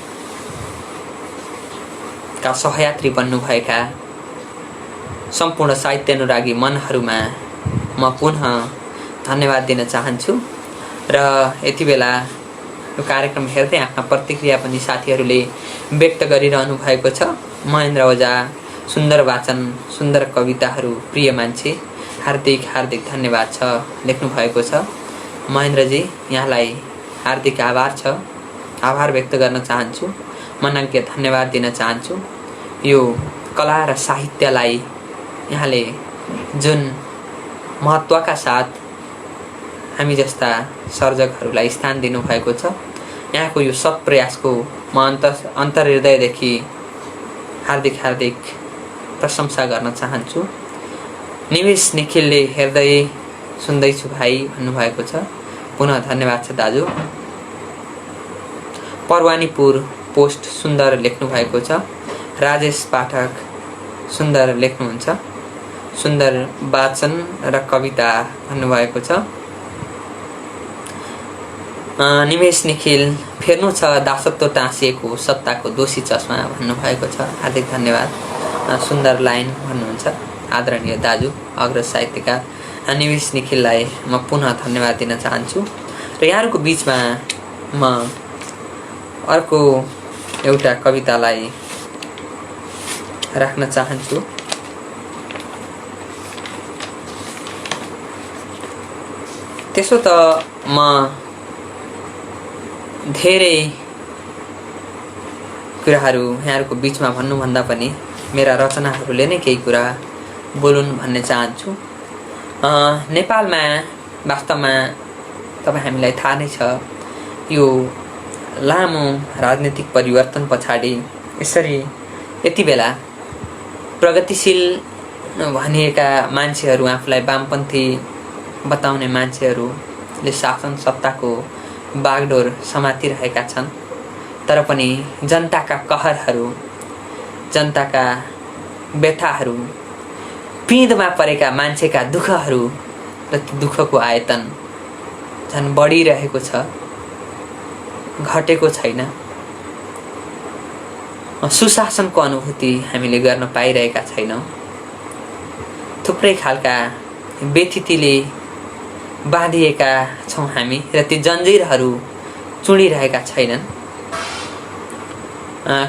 सहयात्री बन्नुभएका सम्पूर्ण साहित्य अनुरागी मनहरूमा म पुनः धन्यवाद दिन चाहन्छु र यति बेला यो कार्यक्रम हेर्दै आफ्ना प्रतिक्रिया पनि साथीहरूले व्यक्त गरिरहनु भएको छ। महेन्द्र ओझा सुन्दर वाचन सुन्दर कविताहरू प्रिय मान्छे हार्दिक धन्यवाद छ लेख्नु भएको छ। महेन्द्रजी यहाँलाई हार्दिक आभार व्यक्त गर्न चाहन्छु, मनज्ञ धन्यवाद दिन चाहन्छु। यो कला र साहित्यलाई यहाँले जुन महत्त्वका साथ हामी जस्ता सर्जकहरूलाई स्थान दिनुभएको छ यहाँको यो सत् प्रयासको म अन्तर्हृदयदेखि हार्दिक प्रशंसा गर्न चाहन्छु। निवेश निखिलले हेर्दै सुन्दैछु भाइ भन्नुभएको छ, पुनः धन्यवाद छ दाजु। परवानीपुर पोस्ट सुन्दर लेख्नु भएको छ। राजेश पाठक सुन्दर लेख्नुहुन्छ, सुन्दर वाचन र कविता भन्नुभएको छ। निवेश निखिल फेर्नु छ दासत्व टाँसिएको सत्ताको दोषी चस्मा भन्नुभएको छ, हार्दिक धन्यवाद। सुन्दर लाइन भन्नुहुन्छ आदरणीय दाजु अग्रज साहित्यकार निवेश निखिललाई म पुनः धन्यवाद दिन चाहन्छु। र यहाँहरूको बीचमा म अर्को एउटा कवितालाई राख्न चाहन्छु। त्यसो त म धेरै कुराहरू यहाँहरूको बीचमा भन्नुभन्दा पनि मेरा रचनाहरूले नै केही कुरा बोलुन् भन्ने चाहन्छु। नेपालमा वास्तवमा तपाईँ हामीलाई थाहा नै छ यो लामो राजनीतिक परिवर्तन पछाडि यसरी यति बेला प्रगतिशील भनिएका मान्छेहरू, आफूलाई वामपन्थी बताउने मान्छेहरूले शासन सत्ताको बागडोर समातिरहेका छन्। तर पनि जनताका कहरहरू, जनताका व्यथाहरू, पिँधमा परेका मान्छेका दुःखहरू र ती दुःखको आयतन झन् बढिरहेको छ, घटेको छैन। सुशासनको अनुभूति हामीले गर्न पाइरहेका छैनौँ। थुप्रै खालका व्यथितिले बाँधिएका छौँ हामी र ती जन्जिरहरू चुडिरहेका छैनन्।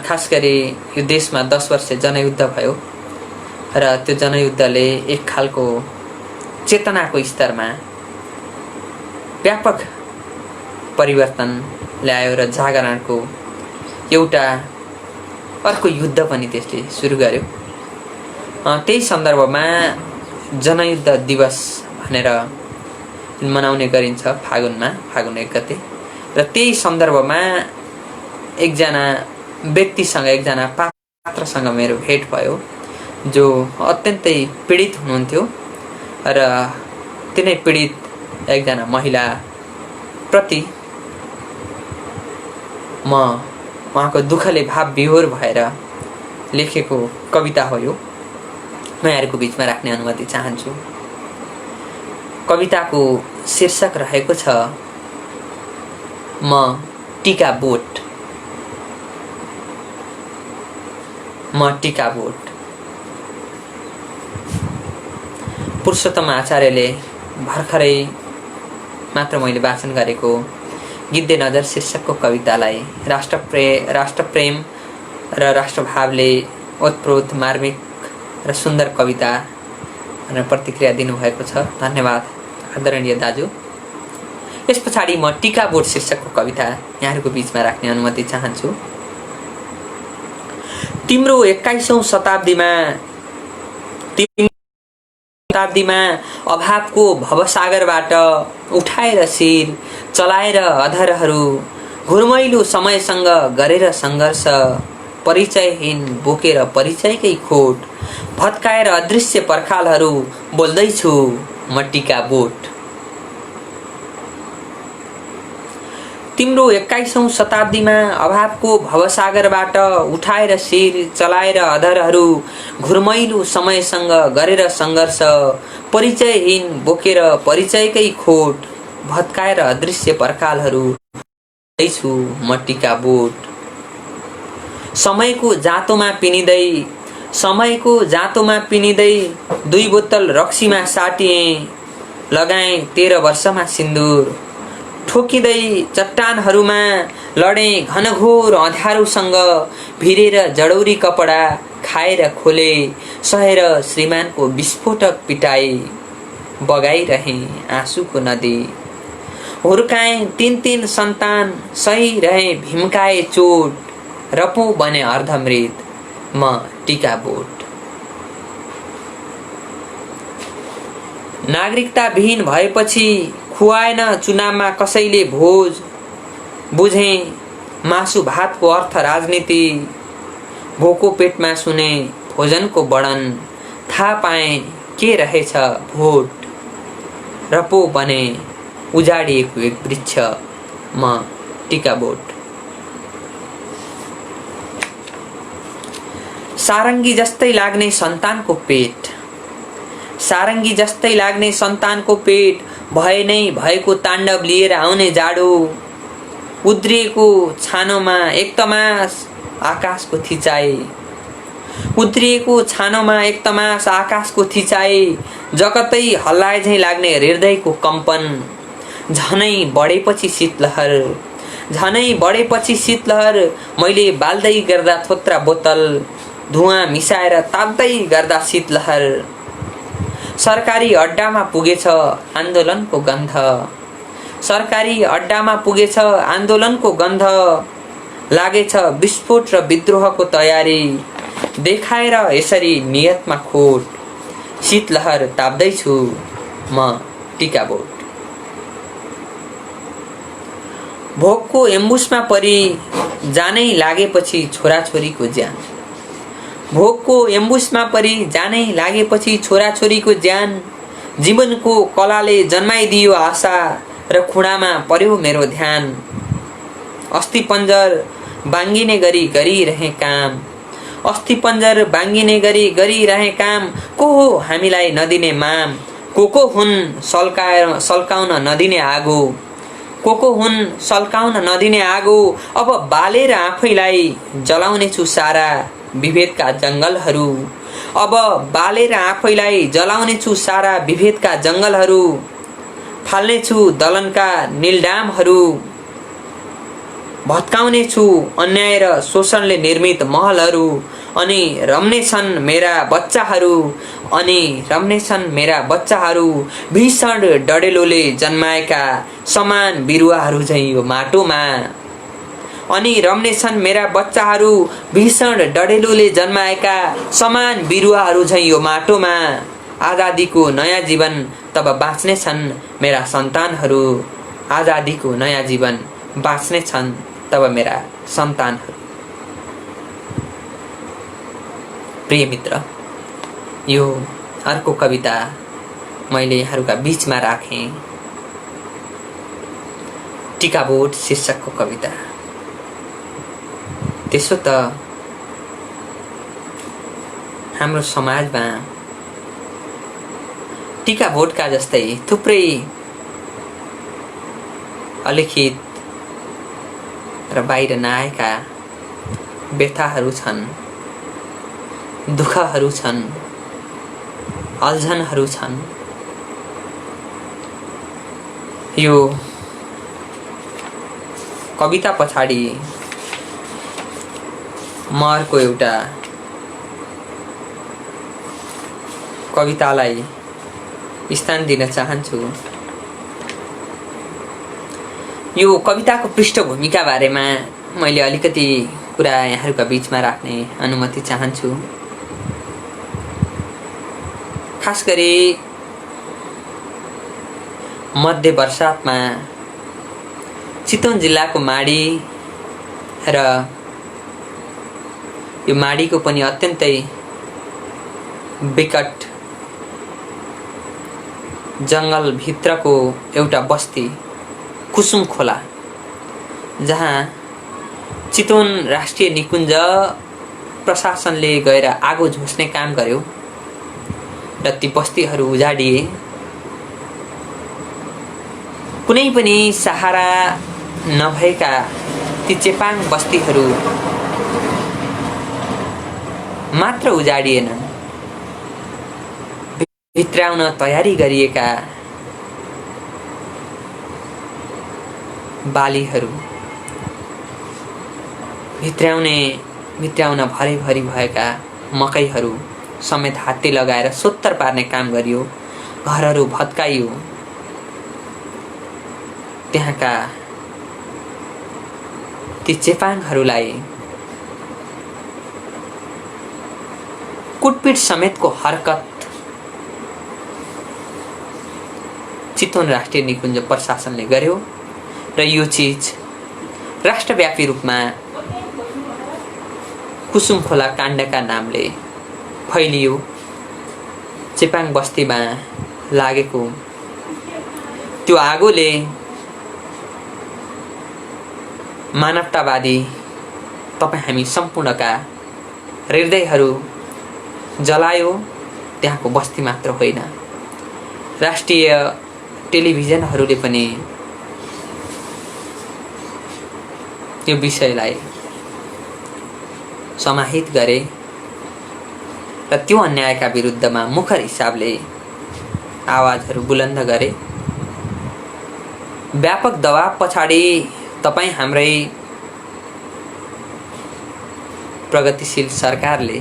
खास गरी यो देशमा 10 वर्ष जनयुद्ध भयो र त्यो जनयुद्धले एक खालको चेतनाको स्तरमा व्यापक परिवर्तन ल्यायो र जागरणको एउटा अर्को युद्ध पनि त्यसले सुरु गर्यो। त्यही सन्दर्भमा जनयुद्ध दिवस भनेर मनाउने गरिन्छ फागुनमा, फागुन 1 गते। र त्यही सन्दर्भमा एकजना व्यक्तिसँग, एकजना पात्रसँग मेरो भेट भयो जो अत्यन्तै पीडित हुनुहुन्थ्यो र तिनै पीडित एकजना महिला प्रति म उहाँको दुःखले भाव विभोर भएर लेखेको कविता हो यो। म यहाँहरूको बिचमा राख्ने अनुमति चाहन्छु। कविताको शीर्षक रहेको छ म टीका बोट। म टीका बोट। पुरुषोत्तम आचार्यले भर्खरै मात्र मैले वाचन गरेको गिद्धे नजर शीर्षकको कवितालाई राष्ट्रप्रेम र राष्ट्रभावले ओतप्रोत मार्मिक र सुन्दर कविता भनेर प्रतिक्रिया दिनुभएको छ। धन्यवाद आदरणीय दाजु। यस पछाडि म टीका बोट शीर्षकको कविता यहाँहरूको बिचमा राख्ने अनुमति चाहन्छु। तिम्रो 21औं शताब्दीमा अभावको भवसागरबाट उठाएर शिर चलाएर अधरहरू घुरमैलो समयसँग गरेर सङ्घर्ष परिचयहीन बोकेर परिचयकै खोट भत्काएर अदृश्य पर्खालहरू बोल्दैछु म टीका बोट। तिम्रो 21औं शताब्दीमा अभावको भवसागरबाट उठाएर शिर चलाएर अधरहरू घुरमैलो समयसँग गरेर सङ्घर्ष परिचयहीन बोकेर परिचयकै खोट भत्काएर अदृश्य पर्खालहरू छु म टीका बोट। समयको जाँतोमा पिनिँदै 2 बोतल रक्सीमा साटिएँ, लगाएँ 13 वर्षमा सिन्दुर, ठोकिँदै चट्टानहरूमा लडेँ घनघोर अँध्यारोसँग, भिरेर जडौरी कपडा खाएर खोले सहेर श्रीमानको विस्फोटक पिटाई, बगाइरहेँ आँसुको नदी, हुर्काएँ 3 सन्तान, सही रहे भीमकाए चोट, रपौँ बने अर्धमृत म टीका बोट। नागरिकता विहीन भएपछि खुवाएन चुनावमा कसैले भोज, बुझेँ मासु भातको अर्थ राजनीति, भोको पेटमा सुने भोजनको वर्णन, थाहा पाएँ के रहेछ भोट, रपो बने उजाडिएको एक वृक्ष म टीका बोट। सारङ्गी जस्तै लाग्ने सन्तानको पेट भए नै भएको ताण्डव लिएर आउने जाडो, उद्रिएको छानोमा एक तमास आकाशको थिचाइ, जगतै हल्लाए झैँ लाग्ने हृदयको कम्पन, झनै बढेपछि शीतलहर मैले बाल्दै गर्दा थोत्रा बोतल, धुवाँ मिसाएर ताप्दै गर्दा शीतलहर, सरकारी अड्डामा पुगेछ आन्दोलनको गन्ध, लागेछ विस्फोट र विद्रोहको तयारी, देखाएर यसरी नियतमा खोट, शीतलहर ताप्दैछु म टीका बोट। भोकको एम्बुसमा परी जानै लागेपछि छोराछोरीको ज्यान। भोकको एम्बुसमा परी जानै लागेपछि छोराछोरीको ज्यान। जीवनको कलाले जन्माइदियो आशा र खुडामा पर्यो मेरो ध्यान। अस्थिपञ्जर बाङ्गिने गरी गरिरहे काम। अस्थिपञ्जर बाङ्गिने गरी गरिरहे काम। को हो हामीलाई नदिने माम। को हुन् सल्काउन नदिने आगो। को हुन् सल्काउन नदिने आगो। अब बालेर आफैलाई जलाउने छु सारा विभेदका जङ्गलहरू। अब बालेर आफैलाई जलाउने छु सारा विभेदका जङ्गलहरू। फाल्ने छु दलनका नीलडामहरू। भत्काउने छु अन्याय र शोषणले निर्मित महलहरू। अनि रम्ने छन् मेरा बच्चाहरू। अनि रम्ने छन् मेरा बच्चाहरू। भीषण डडेलोले जन्माएका समान बिरुवाहरू झैं यो माटोमा। अनि रम्ने छन् मेरा बच्चाहरू। भीषण डडेलोले जन्माएका समान बिरुवाहरू झैं यो माटोमा। आजादीको नयाँ जीवन तब बाँच्ने छन् मेरा सन्तानहरू। आजादीको नयाँ जीवन बाँच्ने छन् तब मेरा सन्तानहरू। प्रिय मित्र, यो अर्को कविता मैले यहाँहरूका बीचमा राखेँ। टिकाबोट शीर्षकको कविता। त्यसो त हाम्रो समाजमा टिकाबोटका जस्तै थुप्रै अलिखित र बाहिर नआएका व्यथाहरू छन्, दुःखहरू छन्, अल्झनहरू छन्। यो कविता पछाडि म अर्को एउटा कवितालाई स्थान दिन चाहन्छु। यो कविताको पृष्ठभूमिका बारेमा मैले अलिकति कुरा यहाँहरूका बीचमा राख्ने अनुमति चाहन्छु। खास गरी मध्य वर्षातमा चितवन जिल्लाको माडी र यो माडीको पनि अत्यन्तै विकट जङ्गल भित्रको एउटा बस्ती कुसुम खोला, जहाँ चितवन राष्ट्रिय निकुञ्ज प्रशासनले गएर आगो झोस्ने काम गर्यो र ती बस्तीहरू उजाडिए। कुनै पनि सहारा नभएका ती चेपाङ बस्तीहरू मात्र उजाडिएनन्, भित्राउन तयारी गरिएका बालीहरू, भित्राउन भरिभरि भएका मकैहरू समेत हात्ती लगाएर सोत्तर पार्ने काम गरियो। घरहरू भत्काइयो। त्यहाँका ती चेपाङहरूलाई कुटपिट समेतको हरकत चितवन राष्ट्रिय निकुञ्ज प्रशासनले गर्यो र यो चीज राष्ट्रव्यापी रूपमा कुसुम खोला काण्डका नामले फैलियो। चेपाङ बस्तीमा लागेको त्यो आगोले मानवतावादी तपाईँ हामी सम्पूर्णका हृदयहरू जलायो। त्यहाँको बस्ती मात्र होइन, राष्ट्रिय टेलिभिजनहरूले पनि यो विषयलाई समाहित गरे र त्यो अन्यायका विरुद्धमा मुखर हिसाबले आवाजहरू बुलन्द गरे। व्यापक दबाव पछाडि तपाईँ हाम्रै प्रगतिशील सरकारले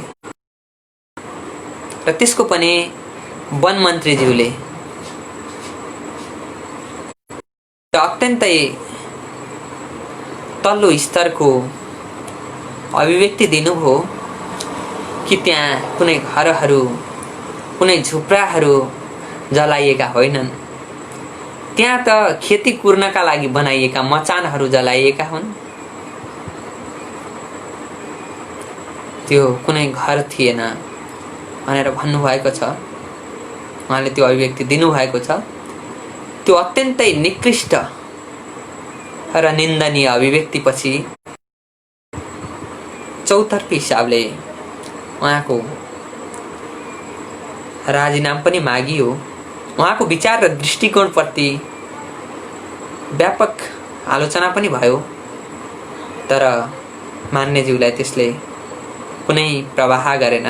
र त्यसको पनि वन मन्त्रीज्यूले अत्यन्तै तल्लो स्तरको अभिव्यक्ति दिनुभयो कि त्यहाँ कुनै घरहरू, कुनै झुप्राहरू जलाइएका होइनन्। त्यहाँ त खेती कुर्नका लागि बनाइएका मचानहरू जलाइएका हुन्। त्यो कुनै घर थिएन भनेर भन्नुभएको छ। उहाँले त्यो अभिव्यक्ति दिनुभएको छ। त्यो अत्यन्तै निकृष्ट र निन्दनीय अभिव्यक्तिपछि चौतर्फी हिसाबले उहाँको राजीनामा पनि मागियो। उहाँको विचार र दृष्टिकोणप्रति व्यापक आलोचना पनि भयो, तर मान्यज्यूलाई त्यसले कुनै प्रवाह गरेन।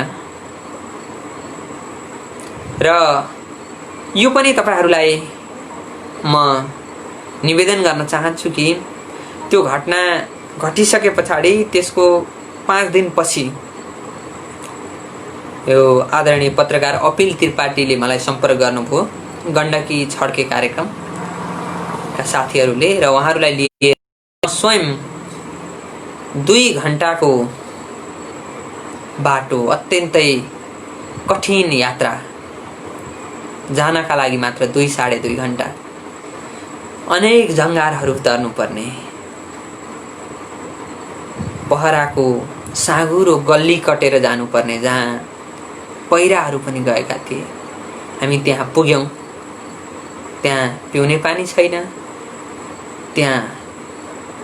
र यो पनि तपाईहरुलाई म निवेदन गर्न चाहन्छु कि त्यो घटना घटिसके पछाडि त्यसको 5 दिनपछि यो आदरणीय पत्रकार अपिल त्रिपाठीले मलाई सम्पर्क गर्नुभयो, गण्डकी छड्के कार्यक्रमका साथीहरूले, र उहाँहरूलाई लिए स्वयं 2 घण्टाको बाटो, अत्यन्तै कठिन यात्रा जानका लागि मात्र 2-2.5 घण्टा, अनेक जंगारहरू तर्नु पर्ने, पहराको साँघुरो गल्ली कटेर जानुपर्ने जहाँ पहिराहरू पनि गएका थिए। हामी त्यहाँ पुग्यौं। त्यहाँ पिउने पानी छैन, त्यहाँ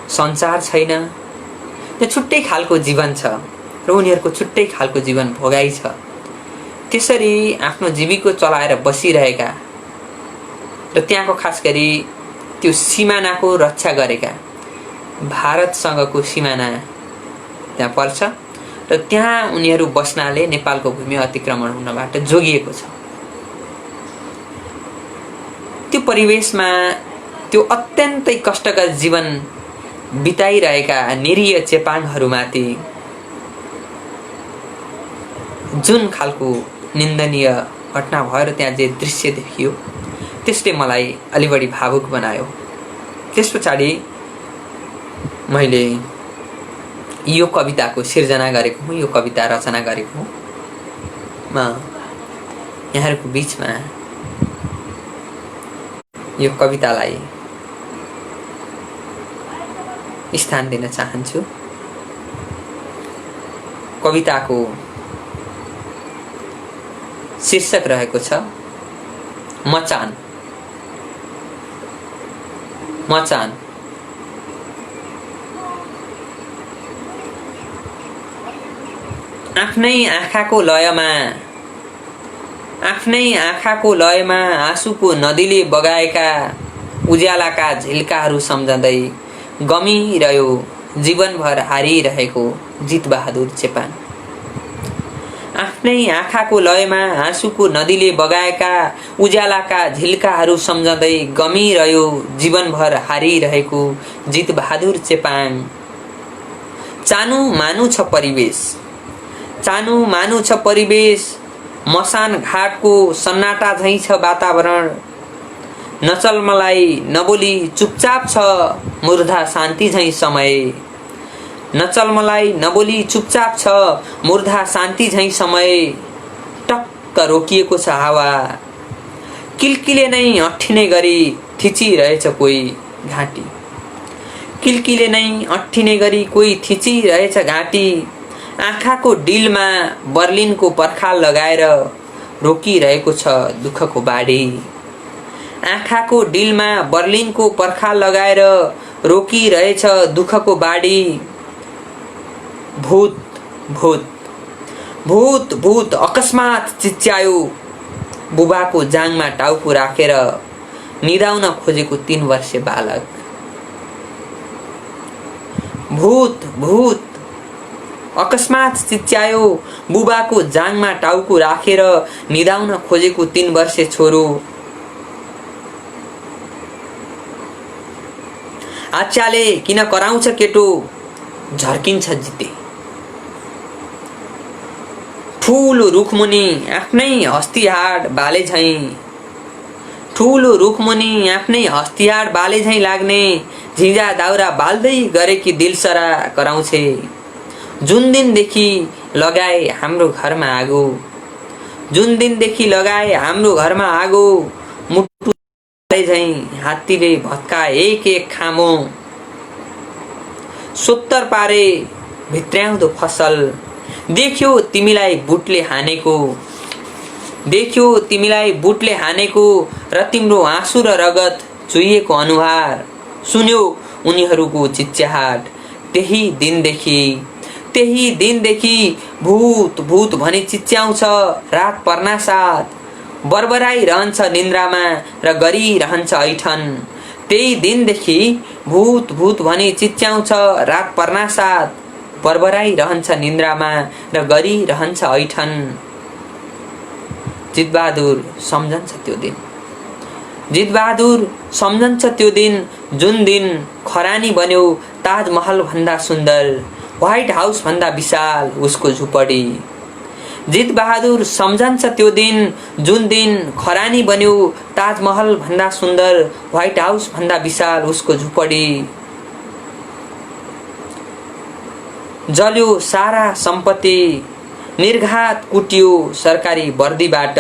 सञ्चार छैन, त्यहाँ छुट्टै खालको जीवन छ र उनीहरूको छुट्टै खालको जीवन भोगाइ छ। त्यसरी आफ्नो जीविका चलाएर बसिरहेका र त्यहाँको खास गरी त्यो सीमानाको रक्षा गरेका, भारतसँगको सीमाना त्यहाँ पर्छ र त्यहाँ उनीहरू बस्नाले नेपालको भूमि अतिक्रमण हुनबाट जोगिएको छ। त्यो परिवेशमा त्यो अत्यन्तै कष्टकर जीवन बिताइरहेका निरीह चेपाङहरूमाथि जुन खालको निन्दनीय घटना भएर त्यहाँ जे दृश्य देखियो त्यसले मलाई अलि बढी भावुक बनायो। त्यसपछि मैले यो कविताको सिर्जना गरेको हुँ, यो कविता रचना गरेको हुँ। म यहाँहरुको बीचमा यो कवितालाई स्थान दिन चाहन्छु। कविताको शीर्षक रहेको छ मचान। मचान आफ्नै आँखाको लयमा आँसुको नदीले बगाएका उज्यालाका झिल्काहरू सम्झँदै गमिरह्यो जीवनभर हारिरहेको जितबहादुर चेपाङ। आफ्नै आँखाको लयमा आँसुको नदीले बगाएका उज्यालाका झिल्काहरू सम्झँदै गमिरह्यो जीवनभर हारिरहेको जितबहादुर चेपाङ। चानु मानु छ परिवेश, मसान घाटको सन्नाटा झैं छ वातावरण। नचल मलाई नबोली चुपचाप छ मुर्धा शान्ति झैं समय। नचल मलाई नबोली चुपचाप छ मुर्धा शान्ति झैं समय। टक्क रोकिएको छ हावा, किलकिले नै अठिने गरी थिचिरहेछ कोही घाँटी। किलकिले नै अठिने गरी कोही थिचिरहेछ घाँटी। आँखाको डिलमा बर्लिनको पर्खाल लगाएर रोकिरहेको छ दुःखको बाढी। आँखाको डिलमा बर्लिनको पर्खाल लगाएर रोकिरहेछ दुःखको बाढी। भूत भूत भूत भूत अकस्मात चिच्यायो बुबाको जाङमा टाउको राखेर निदाउन खोजेको 3 वर्षे बालक। भूत भूत अकस्मात चिच्यायो बुबाको जाङमा टाउको राखेर निदाउन खोजेको 3 वर्षे छोरो। आच्याले किन कराउँछ केटो झर्किन्छ जिते। ठूलो रुखमुनि आफ्नै हस्तिहाड बाले झैं, ठूलो रुखमुनि आफ्नै हस्तिहाड बाले झैं लाग्ने झिझा दाउरा बाल्दै गरेकी दिलसरा कराउँछे। जुन दिनदेखि लगाए हाम्रो घरमा आगो, जुन दिनदेखि लगाए हाम्रो घरमा आगो, मुटु भाले झैं हात्तीले भत्का एक एक खामो, 70 पारे भित्र्याउँदो फसल, देख्यो तिमीलाई बुटले हानेको, देख्यो तिमीलाई बुटले हानेको, र तिम्रो आँसु र रगत चुहिएको अनुहार, सुन्यो उनीहरूको चिच्याहाट। त्यही दिनदेखि भूत भूत भनी चिच्याउँछ रात पर्नासाथ, बरबराई रहन्छ निन्द्रामा र गरिरहन्छ ऐठन। त्यही दिनदेखि भूत भूत भनी चिच्याउँछ रात पर्नासाथ, बरबराई रहन्छ निन्द्रामा र गरिरहन्छ ऐठन। जितबहादुर सम्झन्छ त्यो दिन, जितबहादुर सम्झन्छ त्यो दिन, जुन दिन खरानी बन्यो ताजमहल भन्दा सुन्दर, व्हाइट हाउस भन्दा विशाल उसको झुपडी। जितबहादुर सम्झन्छ त्यो दिन, जुन दिन खरानी बन्यो ताजमहल भन्दा सुन्दर, व्हाइट हाउस भन्दा विशाल उसको झुपडी। जल्यो सारा सम्पत्ति, निर्घात कुटियो सरकारी वर्दीबाट,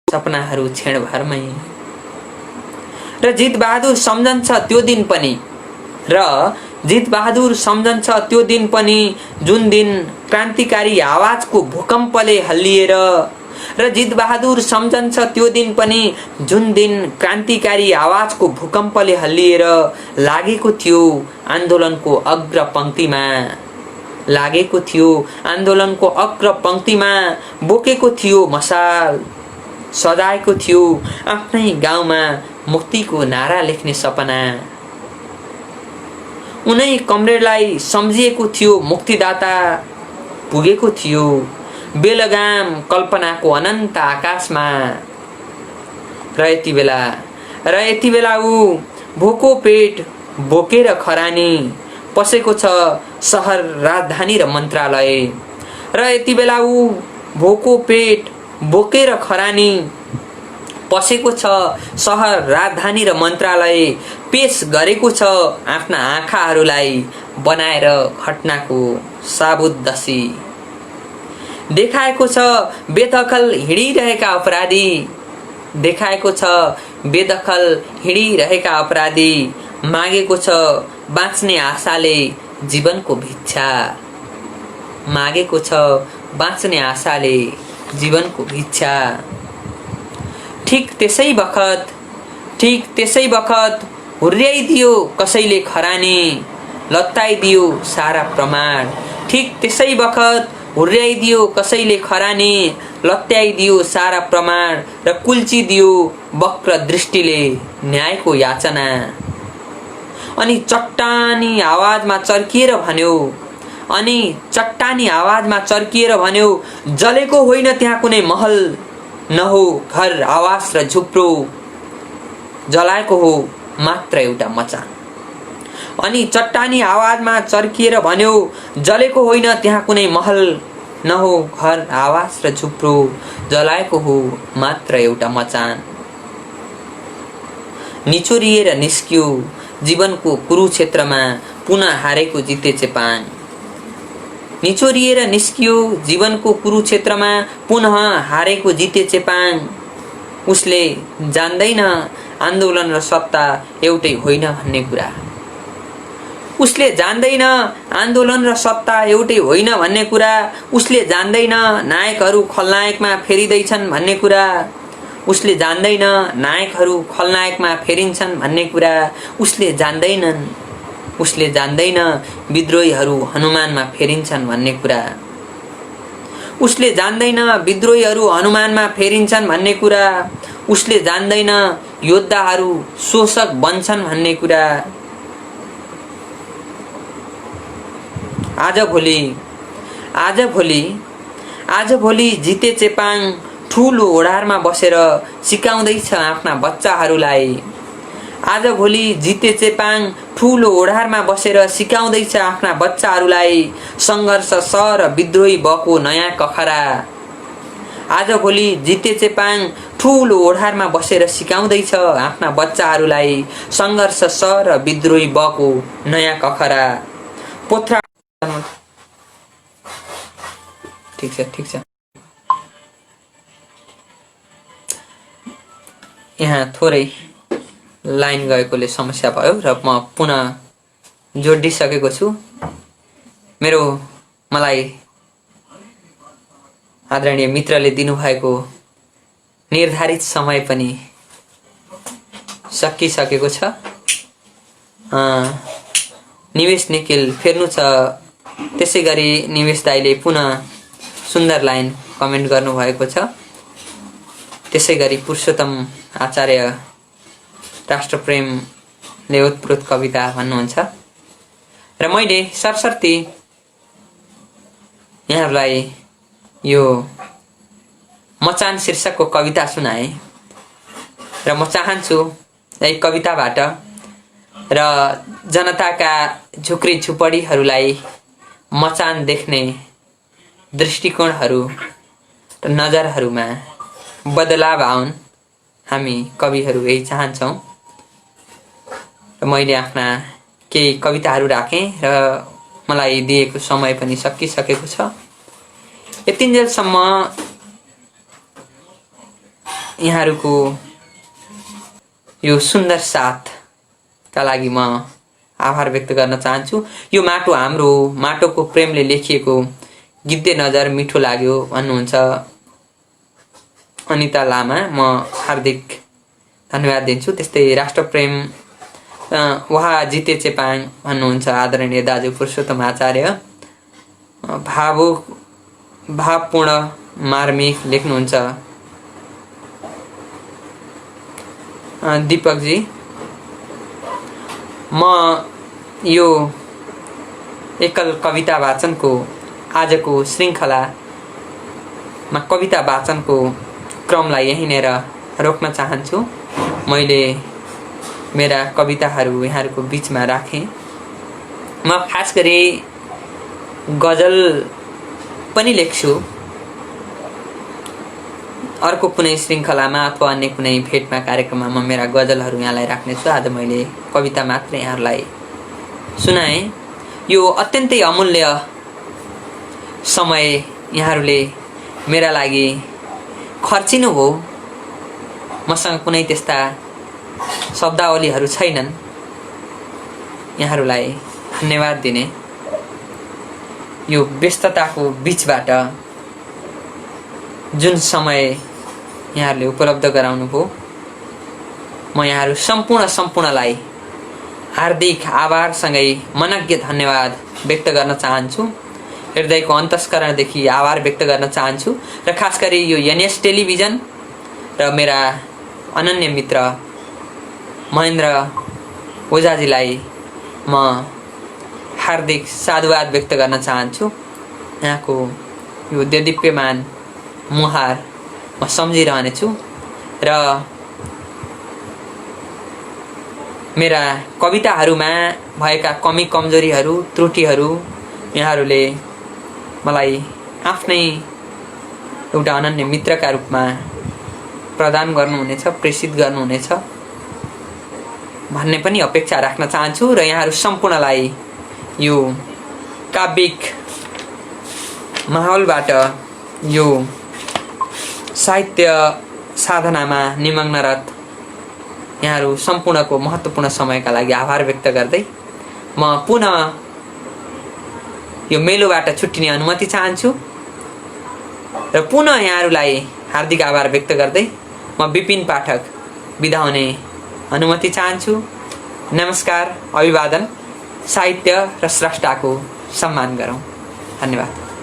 सपनाहरू क्षणभरमै। र जितबहादुर सम्झन्छ त्यो दिन पनि, र जितबहादुर सम्झन्छ त्यो दिन पनि, जुन दिन क्रान्तिकारी आवाजको भूकम्पले हल्लिएर, र जितबहादुर सम्झन्छ त्यो दिन पनि, जुन दिन क्रान्तिकारी आवाजको भूकम्पले हल्लिएर लागेको थियो आन्दोलनको अग्र पंक्तिमा, लागेको थियो आन्दोलनको अग्र पंक्तिमा, बोकेको थियो मसाल, सजाएको थियो आफ्नै गाउँमा मुक्तिको नारा लेख्ने सपना। उनै कमरेडलाई सम्झिएको थियो मुक्तिदाता, पुगेको थियो बेलगाम कल्पनाको अनन्त आकाशमा। र यति बेला ऊ भोको पेट बोकेर खरानी पसेको छ शहर राजधानी र मन्त्रालय। र यति बेला ऊ भोको पेट बोकेर खरानी पसेको छ शहर राजधानी र मन्त्रालय। पेश गरेको छ आफ्ना आँखाहरूलाई बनाएर घटनाको साबुत दसी। देखाएको छ बेदखल हिँडिरहेका अपराधी, देखाएको छ बेदखल हिँडिरहेका अपराधी। मागेको छ बाँच्ने आशाले जीवनको भिक्षा, मागेको छ बाँच्ने आशाले जीवनको भिक्षा। ठिक त्यसै बखत हुर्याइदियो कसैले खरानी, लत्ताइदियो सारा प्रमाण। ठिक त्यसै बखत हुर्याइदियो कसैले खरानी, लत्याइदियो सारा प्रमाण। र कुल्चिदियो वक्र दृष्टिले न्यायको याचना। अनि चट्टानी आवाजमा चर्किएर भन्यो, जलेको होइन त्यहाँ कुनै महल, न हो घर आवास र झुप्रो, जलाएको हो मात्र एउटा मचान। अनि चट्टानी आवाजमा चर्किएर भन्यो, जलेको होइन त्यहाँ कुनै महल, न हो घर आवास र झुप्रो, जलाएको हो मात्र एउटा मचान। निचोरिएर निस्कियो जीवनको कुरुक्षेत्रमा पुनः हारेको जिते चेपाङ। निचोरिएर निस्कियो जीवनको कुरुक्षेत्रमा पुनः हारेको जिते चेपाङ। उसले जान्दैन आन्दोलन र सत्ता एउटै होइन भन्ने कुरा। उसले जान्दैन आन्दोलन र सत्ता एउटै होइन भन्ने कुरा। उसले जान्दैन नायकहरू खलनायकमा फेरिँदैछन् भन्ने कुरा। उसले जान्दैन नायकहरू खलनायकमा फेरिन्छन् भन्ने कुरा। उसले जान्दैन विद्रोहीहरू हनुमानमा फेरिन्छन् भन्ने कुरा। उसले जान्दैन विद्रोहीहरू हनुमानमा फेरिन्छन् भन्ने कुरा। उसले जान्दैन योद्धाहरू शोषक बन्छन् भन्ने कुरा। आजभोलि जिते चेपाङ ठुलो ओढारमा बसेर सिकाउँदैछ आफ्ना बच्चाहरूलाई। आजभोलि जिते चेपाङ ठुलो ओढारमा बसेर सिकाउँदैछ आफ्ना बच्चाहरूलाई सङ्घर्ष स र विद्रोही बको नयाँ कखरा। आजभोलि जिते चेपाङ ठुलो ओढारमा बसेर सिकाउँदैछ आफ्ना बच्चाहरूलाई सङ्घर्ष स र विद्रोही बको नयाँ कखरा। पोथ्रा ठिक छ यहाँ थोरै लाइन गएकोले समस्या भयो र म पुनः जोडिसकेको छु। मेरो मलाई आदरणीय मित्रले दिनुभएको निर्धारित समय पनि सकिसकेको छ। निवेश निखिल फेर्नु छ। त्यसै गरी निवेश दाइले पुनः सुन्दर लाइन कमेन्ट गर्नुभएको छ। त्यसै गरी पुरुषोत्तम आचार्य राष्ट्रप्रेमले ओतप्रोत कविता भन्नुहुन्छ र मैले सरसर्ती यहाँहरूलाई यो मचान शीर्षकको कविता सुनाएँ र म चाहन्छु यही कविताबाट र जनताका झुक्री झुपडीहरूलाई मचान देख्ने दृष्टिकोणहरू र नजरहरूमा बदलाव आउन्। हामी कविहरू यही चाहन्छौँ र मैले आफ्ना केही कविताहरू राखेँ र मलाई दिएको समय पनि सकिसकेको छ। यतिन्जेलसम्म यहाँहरूको यो सुन्दर साथका लागि म आभार व्यक्त गर्न चाहन्छु। यो माटो हाम्रो हो, माटोको प्रेमले लेखिएको गिद्धे नजर मिठो लाग्यो भन्नुहुन्छ अनिता लामा। म हार्दिक धन्यवाद दिन्छु। त्यस्तै राष्ट्रप्रेम उहाँ जिते चेपाङ भन्नुहुन्छ आदरणीय दाजु पुरुषोत्तम आचार्य। भावपूर्ण मार्मिक लेख्नुहुन्छ दीपकजी। म यो एकल कविता वाचनको आजको श्रृङ्खलामा कविता वाचनको क्रमलाई यहीँनेर रोक्न चाहन्छु। मैले मेरा कविताहरू यहाँहरूको बिचमा राखेँ। म खास गरी गजल पनि लेख्छु अर्को कुनै श्रृङ्खलामा अथवा अन्य कुनै भेटमा कार्यक्रममा म मेरा गजलहरू यहाँलाई राख्नेछु। आज मैले कविता मात्र यहाँहरूलाई सुनाएँ। यो अत्यन्तै अमूल्य समय यहाँहरूले मेरा लागि खर्चिनु हो। मसँग कुनै त्यस्ता शब्दावलीहरू छैनन् यहाँहरूलाई धन्यवाद दिने। यो व्यस्तताको बीचबाट जुन समय यहाँहरूले उपलब्ध गराउनु भयो, म यहाँहरू सम्पूर्णलाई हार्दिक आभारसँगै मनज्ञ धन्यवाद व्यक्त गर्न चाहन्छु। हृदयको अन्तस्करणदेखि आभार व्यक्त गर्न चाहन्छु र खास गरी यो एनएस टेलिभिजन र मेरा अनन्य मित्र महेन्द्र ओझाजीलाई म हार्दिक साधुवाद व्यक्त गर्न चाहन्छु। यहाँको यो देदीप्यमान मुहार म सम्झिरहनेछु र मेरा कविताहरूमा भएका कमी कमजोरीहरू त्रुटिहरू यहाँहरूले मलाई आफ्नै एउटा अनन्य मित्रका रूपमा प्रदान गर्नुहुनेछ, प्रेषित गर्नुहुनेछ भन्ने पनि अपेक्षा राख्न चाहन्छु र यहाँहरू सम्पूर्णलाई यो काव्यिक माहौलबाट यो साहित्य साधनामा निमग्नरत यहाँहरू सम्पूर्णको महत्त्वपूर्ण समयका लागि आभार व्यक्त गर्दै म पुनः यो मेलोबाट छुट्टिने अनुमति चाहन्छु र पुनः यहाँहरूलाई हार्दिक आभार व्यक्त गर्दै म विपिन पाठक बिदा हुने अनुमति चाहन्छु। नमस्कार, अभिवादन। साहित्य र स्रष्टाको सम्मान गरौँ। धन्यवाद।